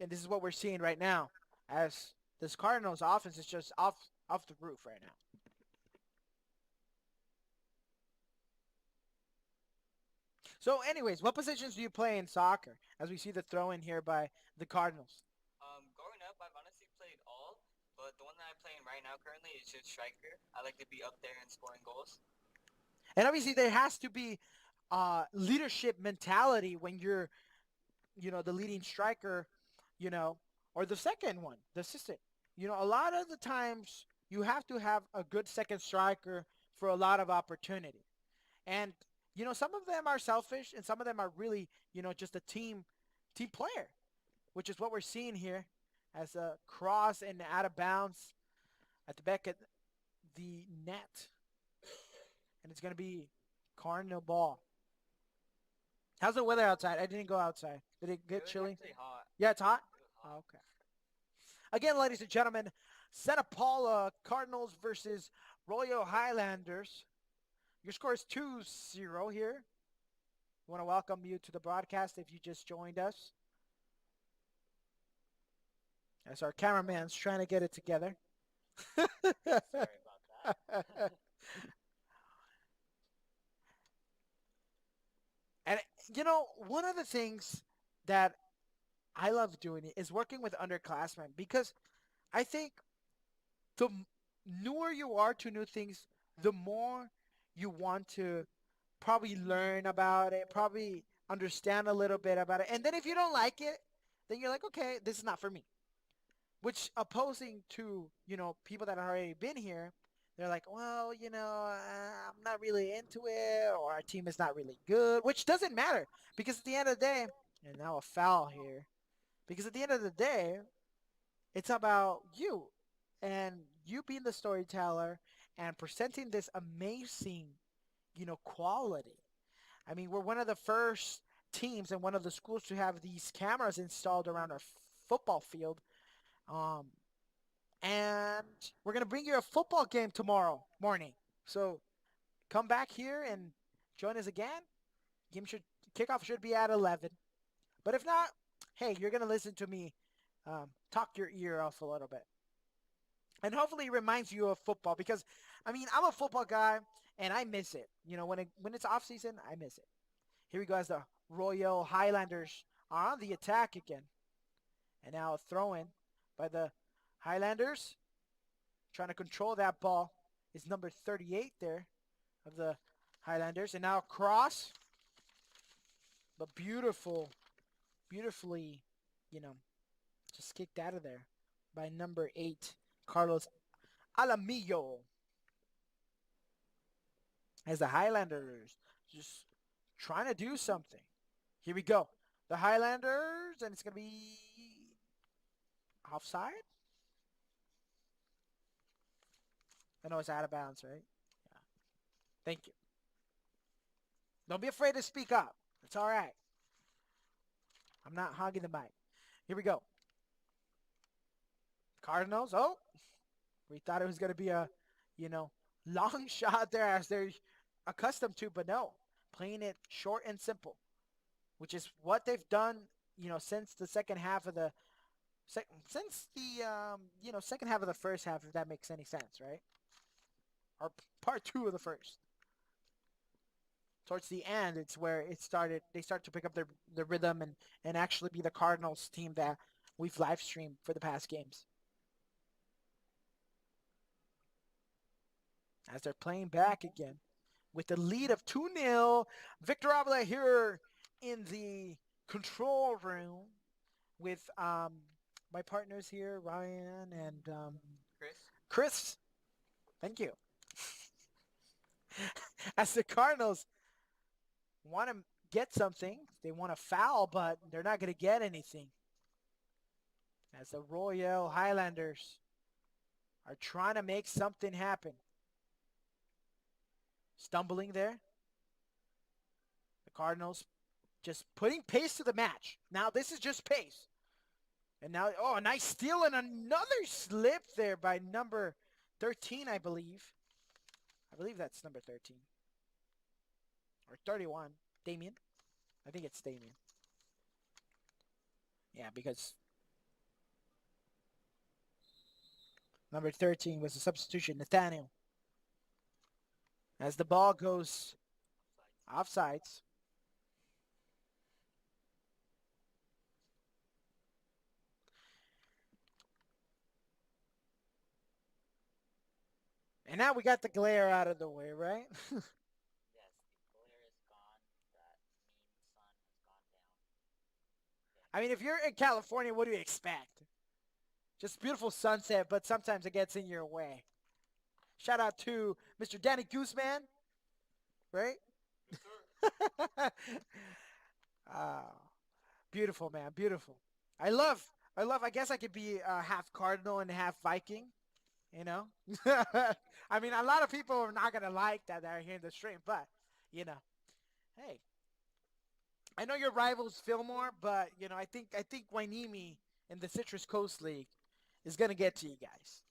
And this is what we're seeing right now, as this Cardinals offense is just off the roof right now. So, anyways, what positions do you play in soccer? As we see the throw in here by the Cardinals. Growing up, I've honestly played all, but the one that I'm playing right now currently is just striker. I like to be up there and scoring goals. And obviously, there has to be leadership mentality when you're, the leading striker, you know, or the second one, the assistant. A lot of the times you have to have a good second striker for a lot of opportunity. And some of them are selfish, and some of them are really, just a team player, which is what we're seeing here as a cross and out of bounds at the back of the net, and it's gonna be Cardinal ball. How's the weather outside? I didn't go outside. Did it It get was chilly? actually hot. Yeah, it's hot. It was Oh, hot. okay. Again, ladies and gentlemen, Santa Paula Cardinals versus Royal Highlanders. Your score is 2-0 here. We want to welcome you to the broadcast if you just joined us. As our cameraman's trying to get it together. Sorry about that. And one of the things that I love doing is working with underclassmen because I think the newer you are to new things, the more you want to probably learn about it, probably understand a little bit about it. And then if you don't like it, then you're like, okay, this is not for me. Which opposing to, people that have already been here, they're like, well, I'm not really into it, or our team is not really good, which doesn't matter because at the end of the day, and now a foul here, because at the end of the day, it's about you and you being the storyteller and presenting this amazing, quality. I mean, we're one of the first teams and one of the schools to have these cameras installed around our football field. Um, and we're gonna bring you a football game tomorrow morning. So come back here and join us again. Game should Kickoff should be at 11. But if not, hey, you're gonna listen to me talk your ear off a little bit, and hopefully it reminds you of football because, I mean, I'm a football guy and I miss it. When it's off season, I miss it. Here we go as the Royal Highlanders are on the attack again, and now a throw in by the Highlanders. Trying to control that ball is number 38 there of the Highlanders. And now cross, but beautifully, you know, just kicked out of there by number 8, Carlos Alamillo. As the Highlanders just trying to do something. Here we go. The Highlanders, and it's going to be offside? I know it's out of bounds, right? Yeah. Thank you. Don't be afraid to speak up. It's all right. I'm not hogging the mic. Here we go. Cardinals. Oh, we thought it was going to be a, you know, long shot there as they're accustomed to, but no. Playing it short and simple, which is what they've done, since the second half of the second half of the first half, if that makes any sense, right? Or part two of the first. Towards the end, it's where they start to pick up their rhythm and actually be the Cardinals team that we've live streamed for the past games. As they're playing back again with the lead of 2-0. Victor Avila here in the control room with my partners here, Ryan and Chris? Chris. Thank you. As the Cardinals want to get something, they want to foul, but they're not going to get anything. As the Royal Highlanders are trying to make something happen. Stumbling there. The Cardinals just putting pace to the match. Now this is just pace. And now, a nice steal and another slip there by number 13, I believe. I believe that's number 13. Or 31. Damien. I think it's Damien. Yeah, because number 13 was a substitution, Nathaniel. As the ball goes offsides. And now we got the glare out of the way, right? Yes, the glare is gone. That mean sun has gone down. I mean, if you're in California, what do you expect? Just beautiful sunset, but sometimes it gets in your way. Shout out to Mr. Danny Gooseman, right? Yes, sir. Ah, beautiful, man, beautiful. I guess I could be half Cardinal and half Viking, you know? I mean, a lot of people are not going to like that are here in the stream, but, hey, I know your rivals Fillmore, but, I think Wainimi in the Citrus Coast League is going to get to you guys.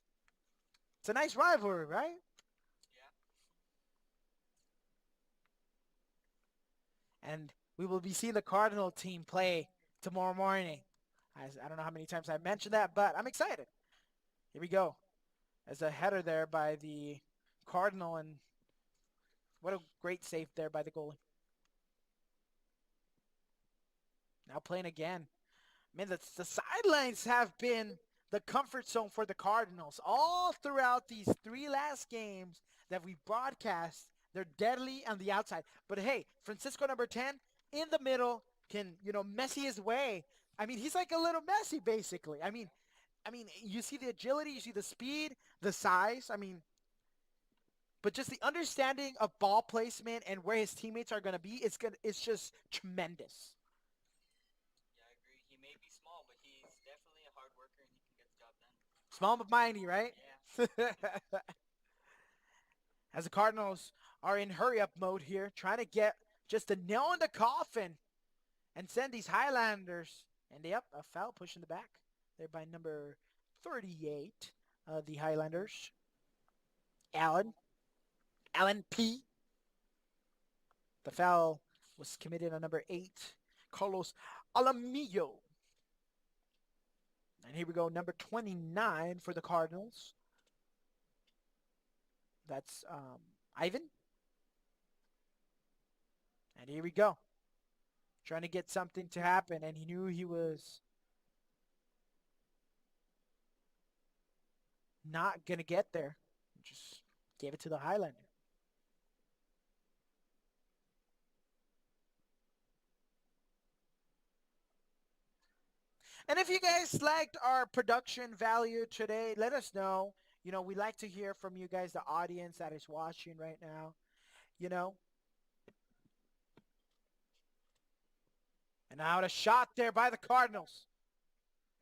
It's a nice rivalry, right? Yeah. And we will be seeing the Cardinal team play tomorrow morning. I don't know how many times I mentioned that, but I'm excited. Here we go. As a header there by the Cardinal, and what a great save there by the goalie. Now playing again. Man, the sidelines have been the comfort zone for the Cardinals all throughout these 3 last games that we broadcast. They're deadly on the outside. But hey, Francisco number 10 in the middle can, Messi his way. I mean, he's like a little Messi basically. I mean, you see the agility, you see the speed, the size. I mean, but just the understanding of ball placement and where his teammates are gonna be, it's just tremendous. Yeah, I agree. He may be small, but he's definitely a hard worker and he can get the job done. Small but mighty, right? Yeah. As the Cardinals are in hurry up mode here, trying to get just a nail in the coffin and send these Highlanders. And yep, a foul push in the back there by number 38, the Highlanders. Allen. Allen P. The foul was committed on number 8, Carlos Alamillo. And here we go, number 29 for the Cardinals. That's Ivan. And here we go. Trying to get something to happen, and he knew he was not going to get there. Just gave it to the Highlander. And if you guys liked our production value today, let us know. We like to hear from you guys, the audience that is watching right now. You know, and now a shot there by the Cardinals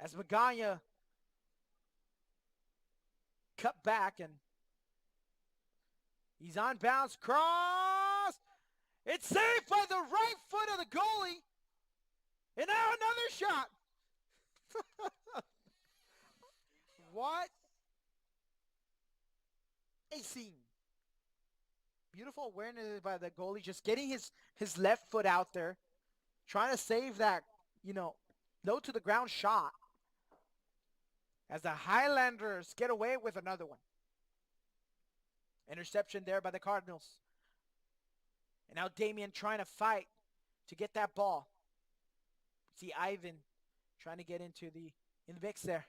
as Magana cut back and he's on bounce. Cross! It's saved by the right foot of the goalie. And now another shot. What a scene. Beautiful awareness by the goalie, just getting his left foot out there, trying to save that, low to the ground shot as the Highlanders get away with another one. Interception there by the Cardinals. And now Damien trying to fight to get that ball. See Ivan trying to get in the mix there.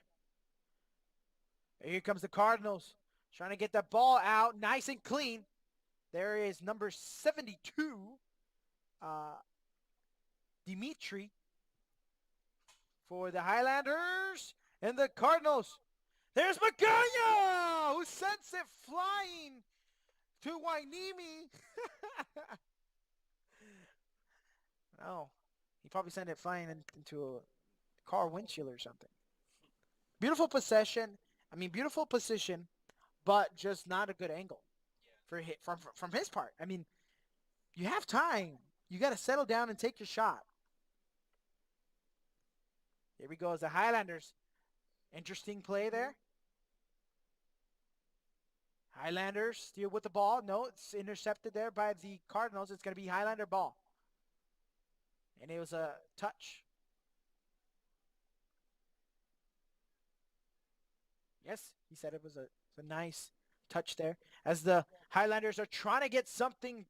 And here comes the Cardinals trying to get that ball out nice and clean. There is number 72, Dimitri for the Highlanders and the Cardinals. There's Magana, who sends it flying to Wainimi. Oh, he probably sent it flying into a car windshield or something. Beautiful possession. I mean, beautiful position, but just not a good angle Yeah. from his part. I mean, you have time. You got to settle down and take your shot. Here we go as the Highlanders. Interesting play there. Highlanders steal with the ball. No, it's intercepted there by the Cardinals. It's going to be Highlander ball. And it was a touch. Yes, he said it was a nice touch there. As the Highlanders are trying to get something,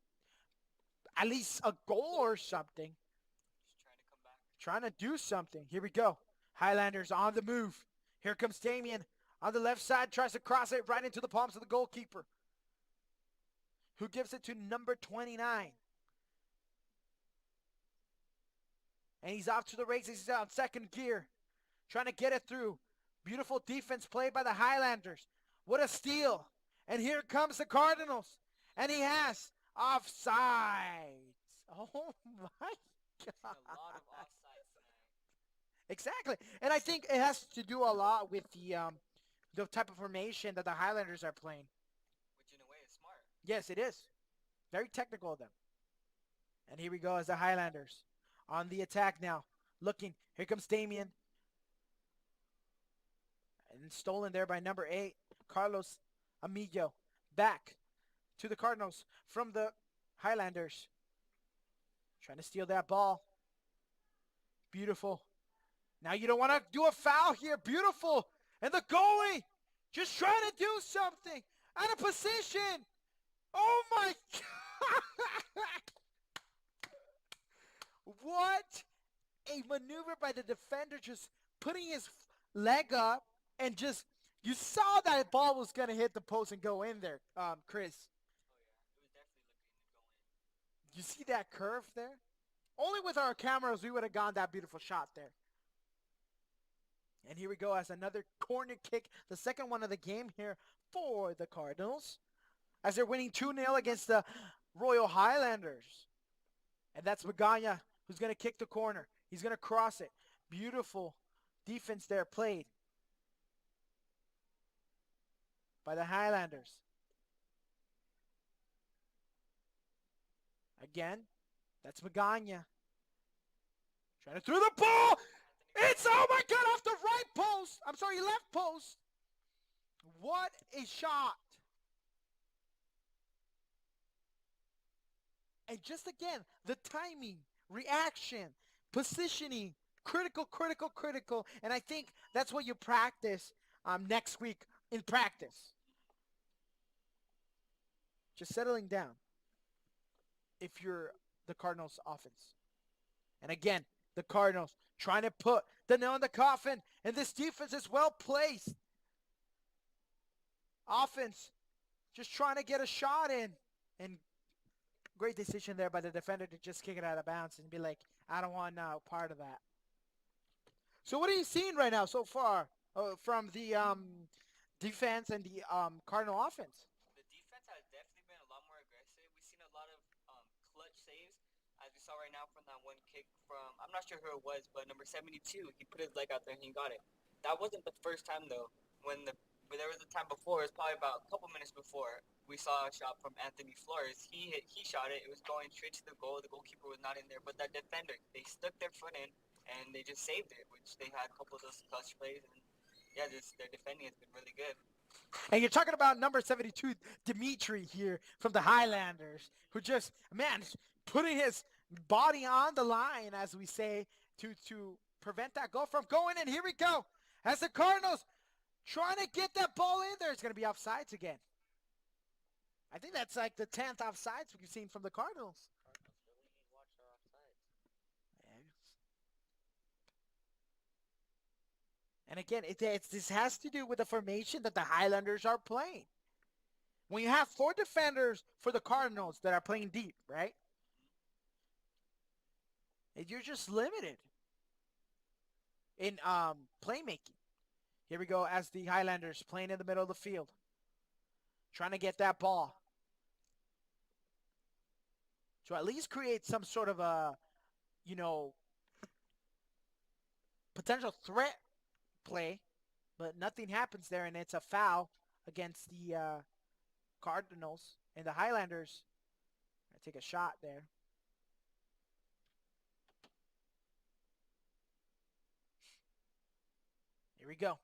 at least a goal or something. Just trying to come back. Trying to do something. Here we go. Highlanders on the move. Here comes Damien on the left side. Tries to cross it right into the palms of the goalkeeper, who gives it to number 29. And he's off to the races. He's on second gear. Trying to get it through. Beautiful defense played by the Highlanders. What a steal. And here comes the Cardinals. And he has offsides. Oh my Seen God. a lot of offsides tonight, Exactly. And I think it has to do a lot with the type of formation that the Highlanders are playing. which in a way is smart. Yes, it is. Very technical of them. And here we go as the Highlanders on the attack now. Looking. Here comes Damien. And stolen there by number 8, Carlos Amigo. Back to the Cardinals from the Highlanders. Trying to steal that ball. Beautiful. Now you don't want to do a foul here. Beautiful. And the goalie just trying to do something. Out of position. Oh my God. What a maneuver by the defender, just putting his leg up and just, you saw that ball was going to hit the post and go in there, Chris. Oh yeah, it was definitely looking to go in. You see that curve there? Only with our cameras we would have gotten that beautiful shot there. And here we go as another corner kick, the second one of the game here for the Cardinals. as they're winning 2-0 against the Royal Highlanders. And that's Magana who's going to kick the corner. He's going to cross it. Beautiful defense there played by the Highlanders. Again, that's Magana. Trying to throw the ball. It's, oh my God, off the right post. I'm sorry, left post. What a shot. And just again, the timing, reaction, positioning, critical, critical, critical. And I think that's what you practice next week in practice. Just settling down if you're the Cardinals offense. And again, the Cardinals trying to put the nail in the coffin. And this defense is well placed. Offense just trying to get a shot in. And great decision there by the defender to just kick it out of bounds and be like, I don't want no part of that. So what are you seeing right now so far from the defense and the Cardinal offense? The defense has definitely been a lot more aggressive. We've seen a lot of clutch saves, as we saw right now from that one kick from, I'm not sure who it was, but number 72. He put his leg out there and he got it. That wasn't the first time though. When there was a time before, it was probably about a couple minutes before, we saw a shot from Anthony Flores. He shot it. It was going straight to the goal. The goalkeeper was not in there, but that defender, they stuck their foot in and they just saved it, which they had a couple of those clutch plays. And yeah, their defending has been really good. And you're talking about number 72, Dimitri here from the Highlanders, who just, man, putting his body on the line, as we say, to prevent that goal from going in. Here we go. As the Cardinals trying to get that ball in there, it's going to be offsides again. I think that's like the 10th offsides we've seen from the Cardinals. Cardinals really need to watch their offsides. And again, this has to do with the formation that the Highlanders are playing. When you have 4 defenders for the Cardinals that are playing deep, right? You're just limited in playmaking. Here we go as the Highlanders playing in the middle of the field. Trying to get that ball. To at least create some sort of a, potential threat play. But nothing happens there, and it's a foul against the Cardinals. And the Highlanders take a shot there. Here we go.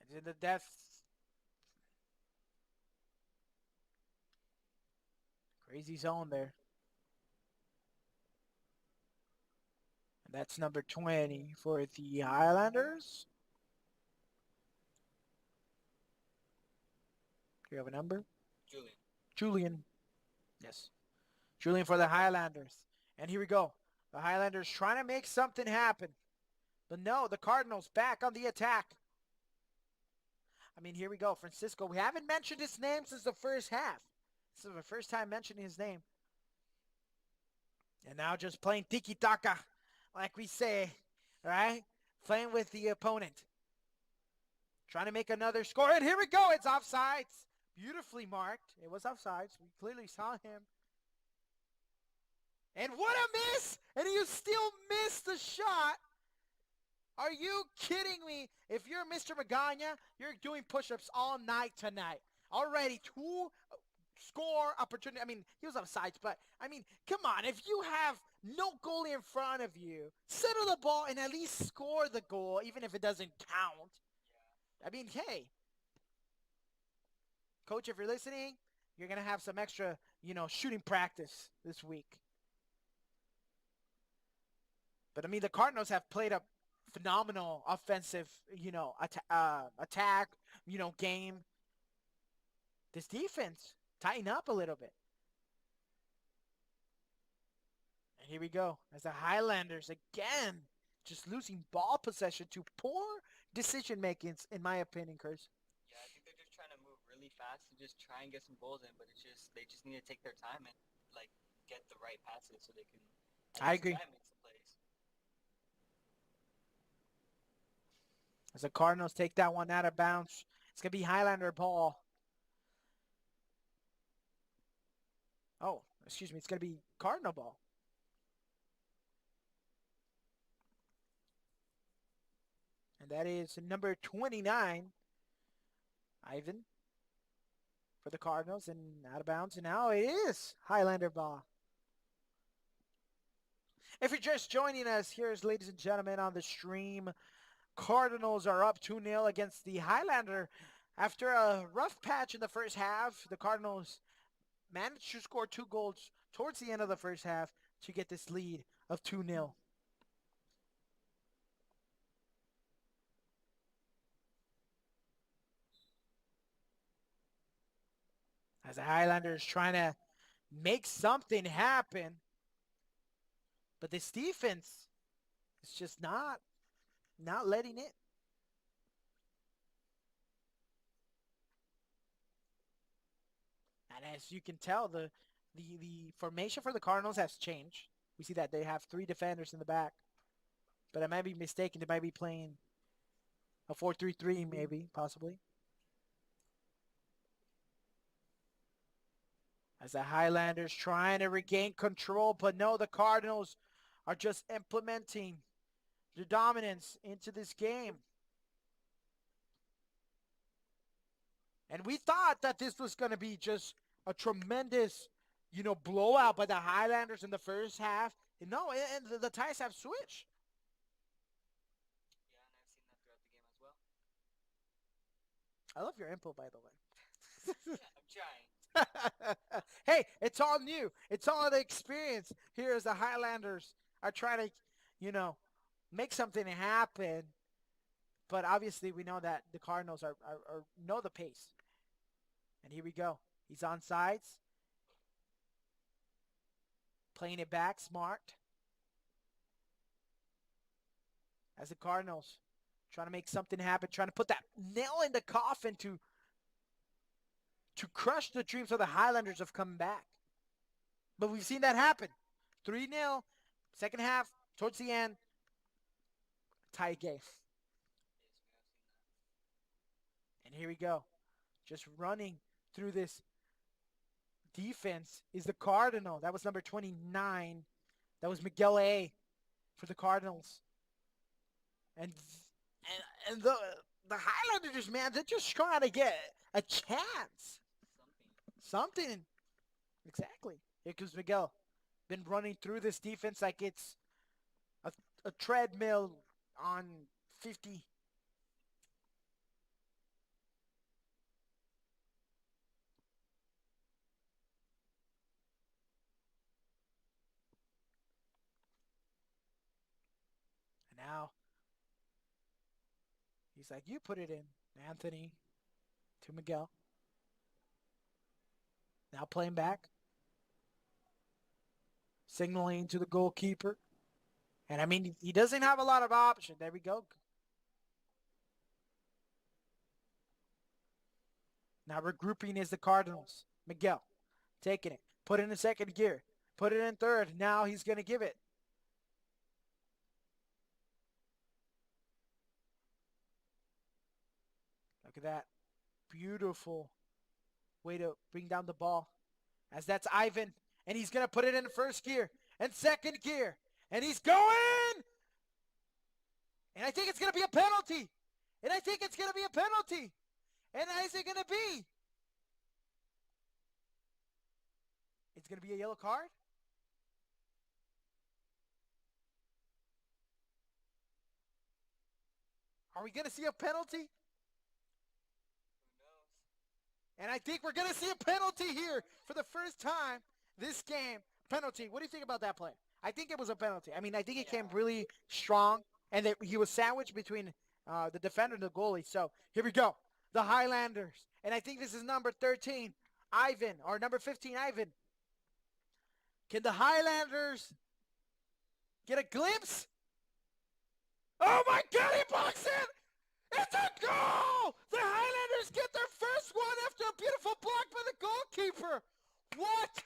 And in the depth. Crazy zone there. And that's number 20 for the Highlanders. Do you have a number? Julian. Julian. Yes. Julian for the Highlanders. And here we go. The Highlanders trying to make something happen. But no, the Cardinals back on the attack. I mean, here we go. Francisco. We haven't mentioned his name since the first half. This is the first time mentioning his name. And now just playing tiki-taka, like we say, right? Playing with the opponent. Trying to make another score. And here we go. It's offsides. Beautifully marked. It was offsides. We clearly saw him. And what a miss! And you still missed the shot. Are you kidding me? If you're Mr. Magana, you're doing push-ups all night tonight. Already 2 score opportunity. I mean, he was offsides, but I mean, come on. If you have no goalie in front of you, settle the ball and at least score the goal, even if it doesn't count. I mean, hey, coach, if you're listening, you're going to have some extra, shooting practice this week. But I mean, the Cardinals have played a phenomenal offensive, attack, game. This defense tighten up a little bit. And here we go. As the Highlanders again just losing ball possession to poor decision making, in my opinion, Curse. Yeah, I think they're just trying to move really fast and just try and get some goals in, but they just need to take their time and like get the right passes so they can I agree. try and make some plays. As the Cardinals take that one out of bounds, it's gonna be Highlander ball. Oh, excuse me. It's going to be Cardinal ball. And that is number 29, Ivan, for the Cardinals, and out of bounds. And now it is Highlander ball. If you're just joining us, here's, ladies and gentlemen, on the stream. Cardinals are up 2-0 against the Highlander. After a rough patch in the first half, the Cardinals managed to score 2 goals towards the end of the first half to get this lead of 2-0. As the Highlanders trying to make something happen, but this defense is just not letting it. And as you can tell, the formation for the Cardinals has changed. We see that they have 3 defenders in the back, but I might be mistaken. They might be playing a 4-3-3, maybe, possibly. As the Highlanders trying to regain control, but no, the Cardinals are just implementing their dominance into this game. And we thought that this was going to be just a tremendous, blowout by the Highlanders in the first half. No, and the ties have switched. Yeah, and I've seen that throughout the game as well. I love your input, by the way. I'm trying. Hey, it's all new. It's all the experience. Here as the Highlanders are trying to, you know, make something happen. But obviously, we know that the Cardinals are know the pace. And here we go. He's on sides, playing it back, smart. As the Cardinals trying to make something happen, trying to put that nail in the coffin to crush the dreams of the Highlanders of coming back. But we've seen that happen. 3-0, second half, towards the end, tie game. Yes, we have seen that. And here we go. Just running through this defense is the Cardinal. That was number 29. That was Miguel A for the Cardinals. And the Highlanders, man, they're just trying to get a chance. Something. Something. Exactly. Here comes Miguel. Been running through this defense like it's a treadmill on 50. And now he's like, you put it in, Anthony, to Miguel. Now playing back. Signaling to the goalkeeper. And I mean, he doesn't have a lot of options. There we go. Now regrouping is the Cardinals. Miguel taking it. Put it in second gear. Put it in third. Now he's going to give it. Look at that. Beautiful way to bring down the ball. As that's Ivan. And he's going to put it in first gear and second gear. And he's going. And I think it's going to be a penalty. And I think it's going to be a penalty. And is it going to be? It's going to be a yellow card? Are we going to see a penalty? Who knows? And I think we're going to see a penalty here for the first time this game. Penalty. What do you think about that play? I think it was a penalty. I mean, I think it came really strong, and that he was sandwiched between the defender and the goalie. So here we go. The Highlanders. And I think this is number 13, Ivan, or number 15, Ivan. Can the Highlanders get a glimpse? Oh my God, he blocks it! It's a goal! The Highlanders get their first one after a beautiful block by the goalkeeper. What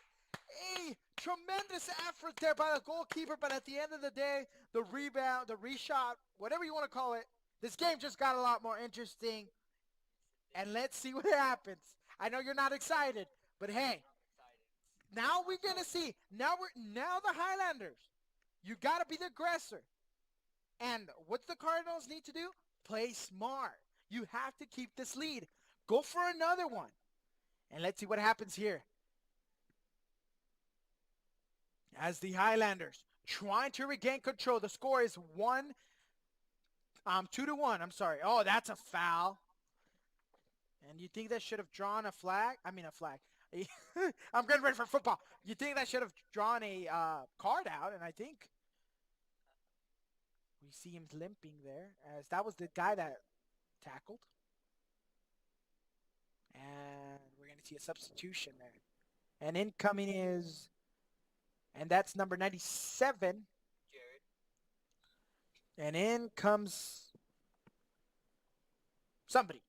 a tremendous effort there by the goalkeeper, but at the end of the day, the rebound, the reshot, whatever you want to call it, this game just got a lot more interesting. And let's see what happens. I know you're not excited, but hey, I'm excited. Now we're gonna see. Now the Highlanders. You gotta be the aggressor. And what the Cardinals need to do? Play smart. You have to keep this lead. Go for another one. And let's see what happens here. As the Highlanders trying to regain control. The score is 2-1. I'm sorry. Oh, that's a foul. And you think that should have drawn a flag? I mean a flag. I'm getting ready for football. You think that should have drawn a card out, and I think we see him limping there, as that was the guy that tackled. And we're going to see a substitution there. And incoming is, and that's number 97. Jared. And in comes somebody.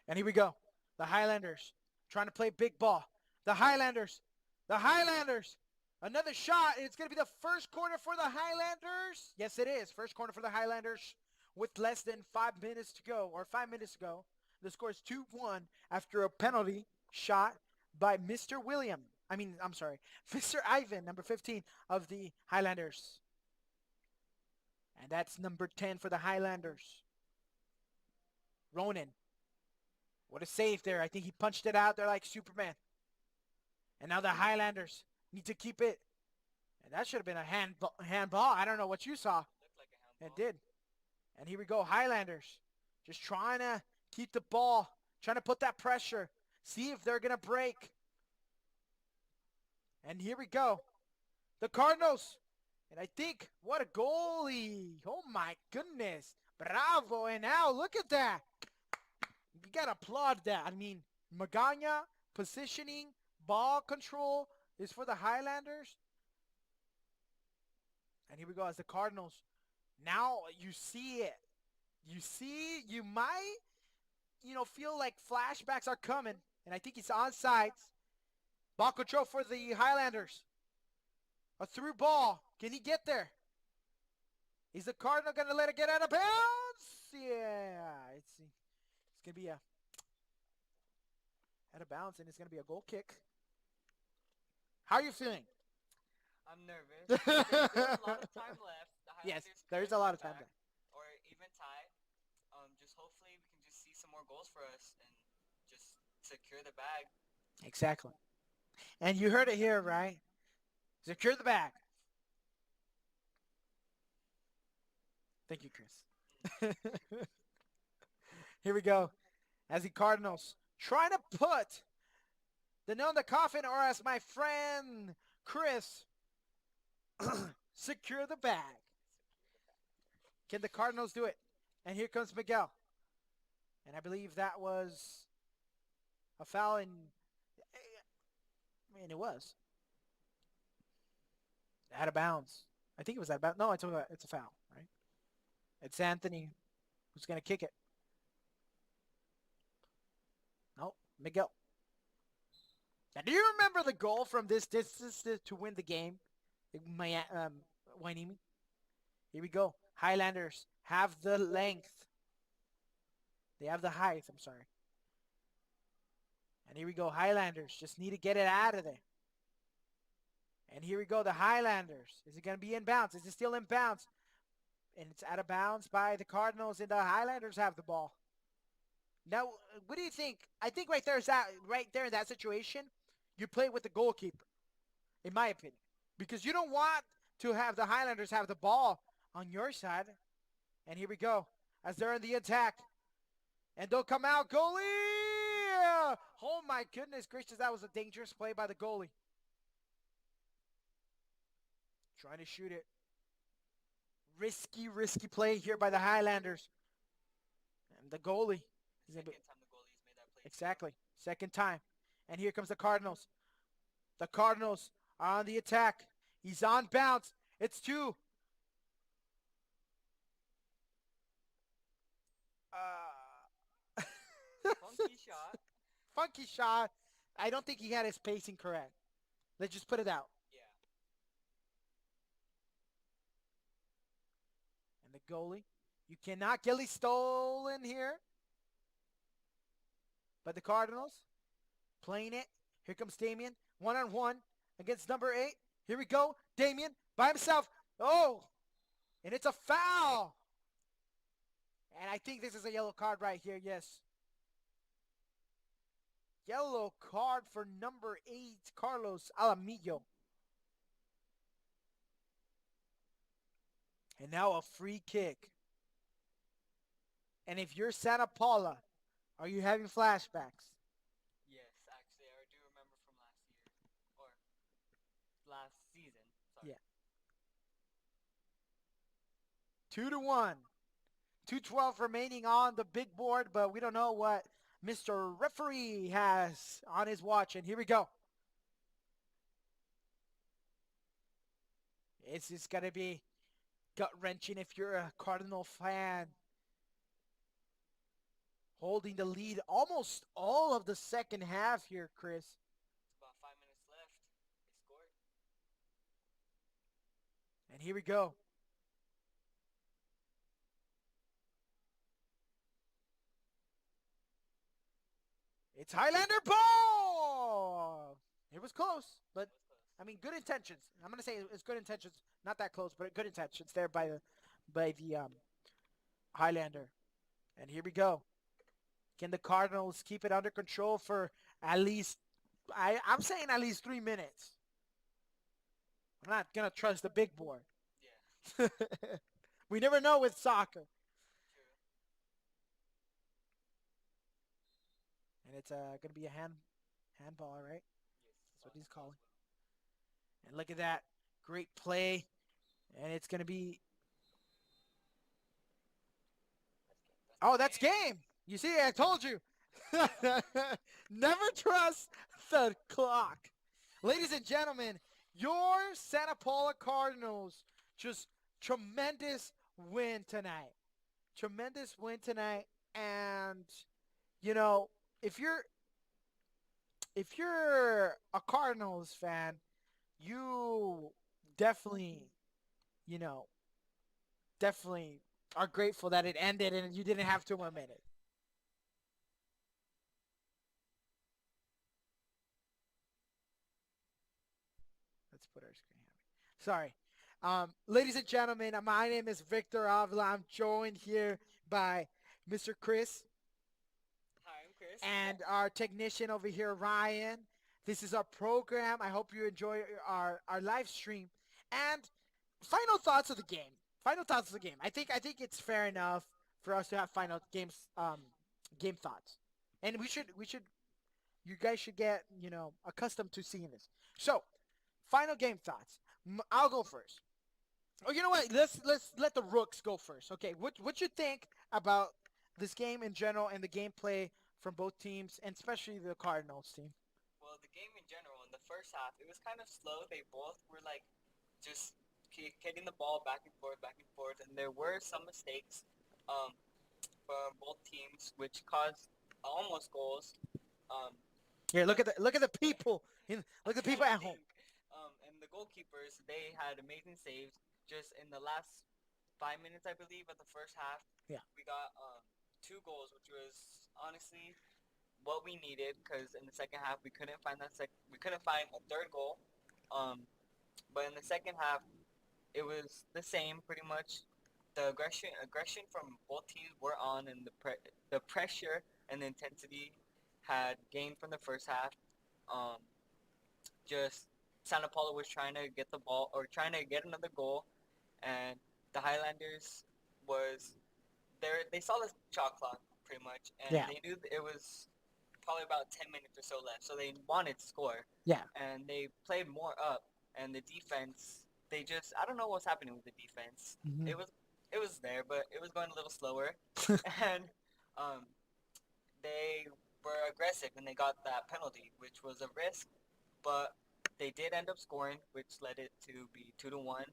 And here we go. The Highlanders trying to play big ball. The Highlanders. The Highlanders. Another shot. It's going to be the first corner for the Highlanders. Yes, it is. First corner for the Highlanders with less than 5 minutes to go, or 5 minutes to go. The score is 2-1 after a penalty shot by Mr. William. I'm sorry, Mr. Ivan, number 15 of the Highlanders. And that's number 10 for the Highlanders. Ronan. What a save there. I think he punched it out there like Superman. And now the Highlanders need to keep it. And that should have been a handball. I don't know what you saw. Looked like a It handball. did. And here we go. Highlanders just trying to keep the ball. Trying to put that pressure. See if they're going to break. And here we go. The Cardinals. And I think, what a goalie. Oh my goodness. Bravo. And now look at that. You got to applaud that. Magana, positioning, ball control is for the Highlanders. And here we go as the Cardinals. Now you see it. You might, feel like flashbacks are coming. And I think he's on sides. Ball control for the Highlanders. A through ball. Can he get there? Is the Cardinal going to let it get out of bounds? Yeah. It's going to be out of bounds, and it's going to be a goal kick. How are you feeling? I'm nervous. There's still a lot of time left. The Yes, Highlanders there is could a lot come of time back, left. or even tie. Just hopefully we can just see some more goals for us and just secure the bag. Exactly. And you heard it here, right? Secure the bag. Thank you, Chris. Here we go. As the Cardinals trying to put the nail in the coffin, or as my friend Chris, secure the bag. Can the Cardinals do it? And here comes Miguel. And I believe that was a foul in... it was. Out of bounds. I think it was out of bounds. No, it's a foul, right? It's Anthony who's going to kick it. No, Miguel. Now, do you remember the goal from this distance to win the game? Wainimi. Here we go. Highlanders have the length. They have the height, I'm sorry. And here we go. Highlanders just need to get it out of there. And here we go. The Highlanders. Is it going to be in bounds? Is it still in bounds? And it's out of bounds by the Cardinals, and the Highlanders have the ball. Now, what do you think? I think right there in that situation, you play with the goalkeeper, in my opinion. Because you don't want to have the Highlanders have the ball on your side. And here we go. As they're in the attack. And they'll come out. Goalie! Oh my goodness gracious, that was a dangerous play by the goalie. Trying to shoot it. Risky play here by the Highlanders. And the goalie. Second time the goalie's made that play. Exactly. Second time. And here comes the Cardinals. The Cardinals are on the attack. He's on bounce. It's two. Funky shot. Funky shot. I don't think he had his pacing correct. Let's just put it out. Yeah. And the goalie. You cannot get it stolen here. But the Cardinals playing it. Here comes Damien, one-on-one against number 8. Here we go. Damien by himself. Oh, and it's a foul. And I think this is a yellow card right here. Yes. Yellow card for number 8, Carlos Alamillo. And now a free kick. And if you're Santa Paula, are you having flashbacks? Yes, actually, I do remember from last year or last season. Sorry. Yeah. 2-1. 2:12 remaining on the big board, but we don't know what Mr. Referee has on his watch. And here we go. It's just going to be gut wrenching if you're a Cardinal fan. Holding the lead almost all of the second half here, Chris. It's about 5 minutes left. They scored. And here we go. It's Highlander ball. It was close, but It was close. I mean, good intentions. I'm gonna say it's good intentions. Not that close, but good intentions there by the Highlander. And here we go. Can the Cardinals keep it under control for at least? I'm saying at least 3 minutes. I'm not gonna trust the big board. Yeah, We never know with soccer. true. And it's gonna be a handball, right? Yes, That's what cross, he's calling. crossbar. And look at that, great play. And it's gonna be that's game. game. You see, I told you. Never trust the clock. Ladies and gentlemen, your Santa Paula Cardinals just tremendous win tonight. Tremendous win tonight. And you know, if you're if you're a Cardinals fan, you definitely, you know, definitely are grateful that it ended and you didn't have 2 more minutes. Let's put our screen here. Sorry. Ladies and gentlemen, my name is Victor Avila. I'm joined here by Mr. Chris Hi, I'm Chris. and our technician over here, Ryan. This is our program. I hope you enjoy our live stream. And final thoughts of the game. Final thoughts of the game. I think it's fair enough for us to have final game thoughts. And we should you guys should get, accustomed to seeing this. So, final game thoughts. I'll go first. Oh, you know what? Let's let the rooks go first. Okay, what you think about this game in general and the gameplay from both teams, and especially the Cardinals team? Well, the game in general, in the first half, it was kind of slow. They both were like just kicking the ball back and forth, and there were some mistakes um, from both teams, which caused almost goals. Um, Here, but look at the people. Look at the I'm people trying to at home. think. And the goalkeepers, they had amazing saves. Just in the last 5 minutes, I believe, of the first half, Yeah. we got 2 goals, which was honestly what we needed. Because in the second half, we couldn't find a third goal. Um, but in the second half, it was the same pretty much. The aggression from both teams were on, and the pressure and the intensity had gained from the first half. Um, just Santa Paula was trying to get the ball or trying to get another goal, and the Highlanders was they saw the shot clock pretty much, and Yeah. they knew it was probably about 10 minutes or so left, so they wanted to score, Yeah. and they played more up, and the defense they just I don't know what's happening with the defense. Mhm. It was there, but it was going a little slower, and um, they were aggressive and they got that penalty, which was a risk, but they did end up scoring, which led it to be 2-1.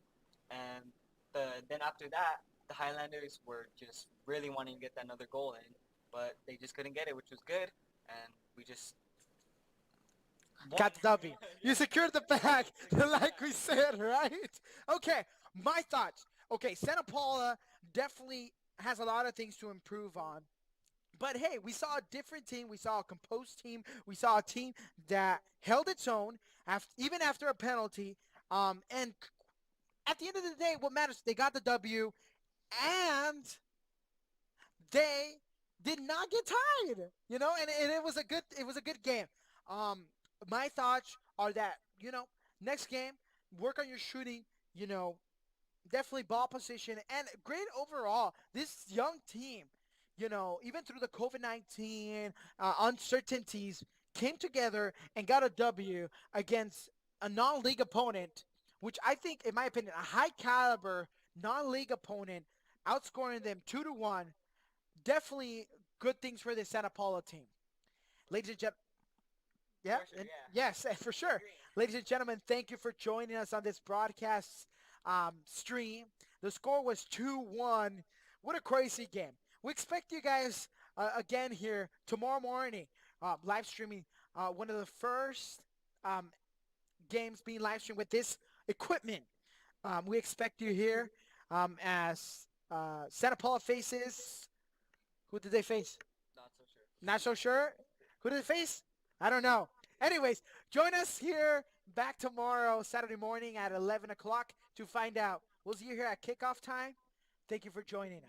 And then after that, the Highlanders were just really wanting to get that another goal in, but they just couldn't get it, which was good, and we just won. Got the W. You Yeah, secured the bag, secured the like we bag. said, right? Okay, my thoughts. Okay, Santa Paula definitely has a lot of things to improve on. But hey, we saw a different team. We saw a composed team. We saw a team that held its own even after a penalty. And at the end of the day, what matters? They got the W, and they did not get tied. And it was a good game. Um, my thoughts are that next game, work on your shooting. You know, definitely ball position and great overall. This young team, even through the COVID-19 uncertainties, came together and got a W against a non-league opponent, which I think, in my opinion, a high caliber non-league opponent, outscoring them 2-1. Definitely good things for the Santa Paula team. Ladies and gentlemen, yeah, For sure, and yeah. yes, for sure. Agree. Ladies and gentlemen, thank you for joining us on this broadcast stream. The score was 2-1. What a crazy game. We expect you guys again here tomorrow morning, live streaming one of the first um, games being live streamed with this equipment. We expect you here as Santa Paula faces. Who did they face? Not so sure. Not so sure. Who did it face? I don't know. Anyways, join us here back tomorrow, Saturday morning at 11 o'clock to find out. We'll see you here at kickoff time. Thank you for joining us.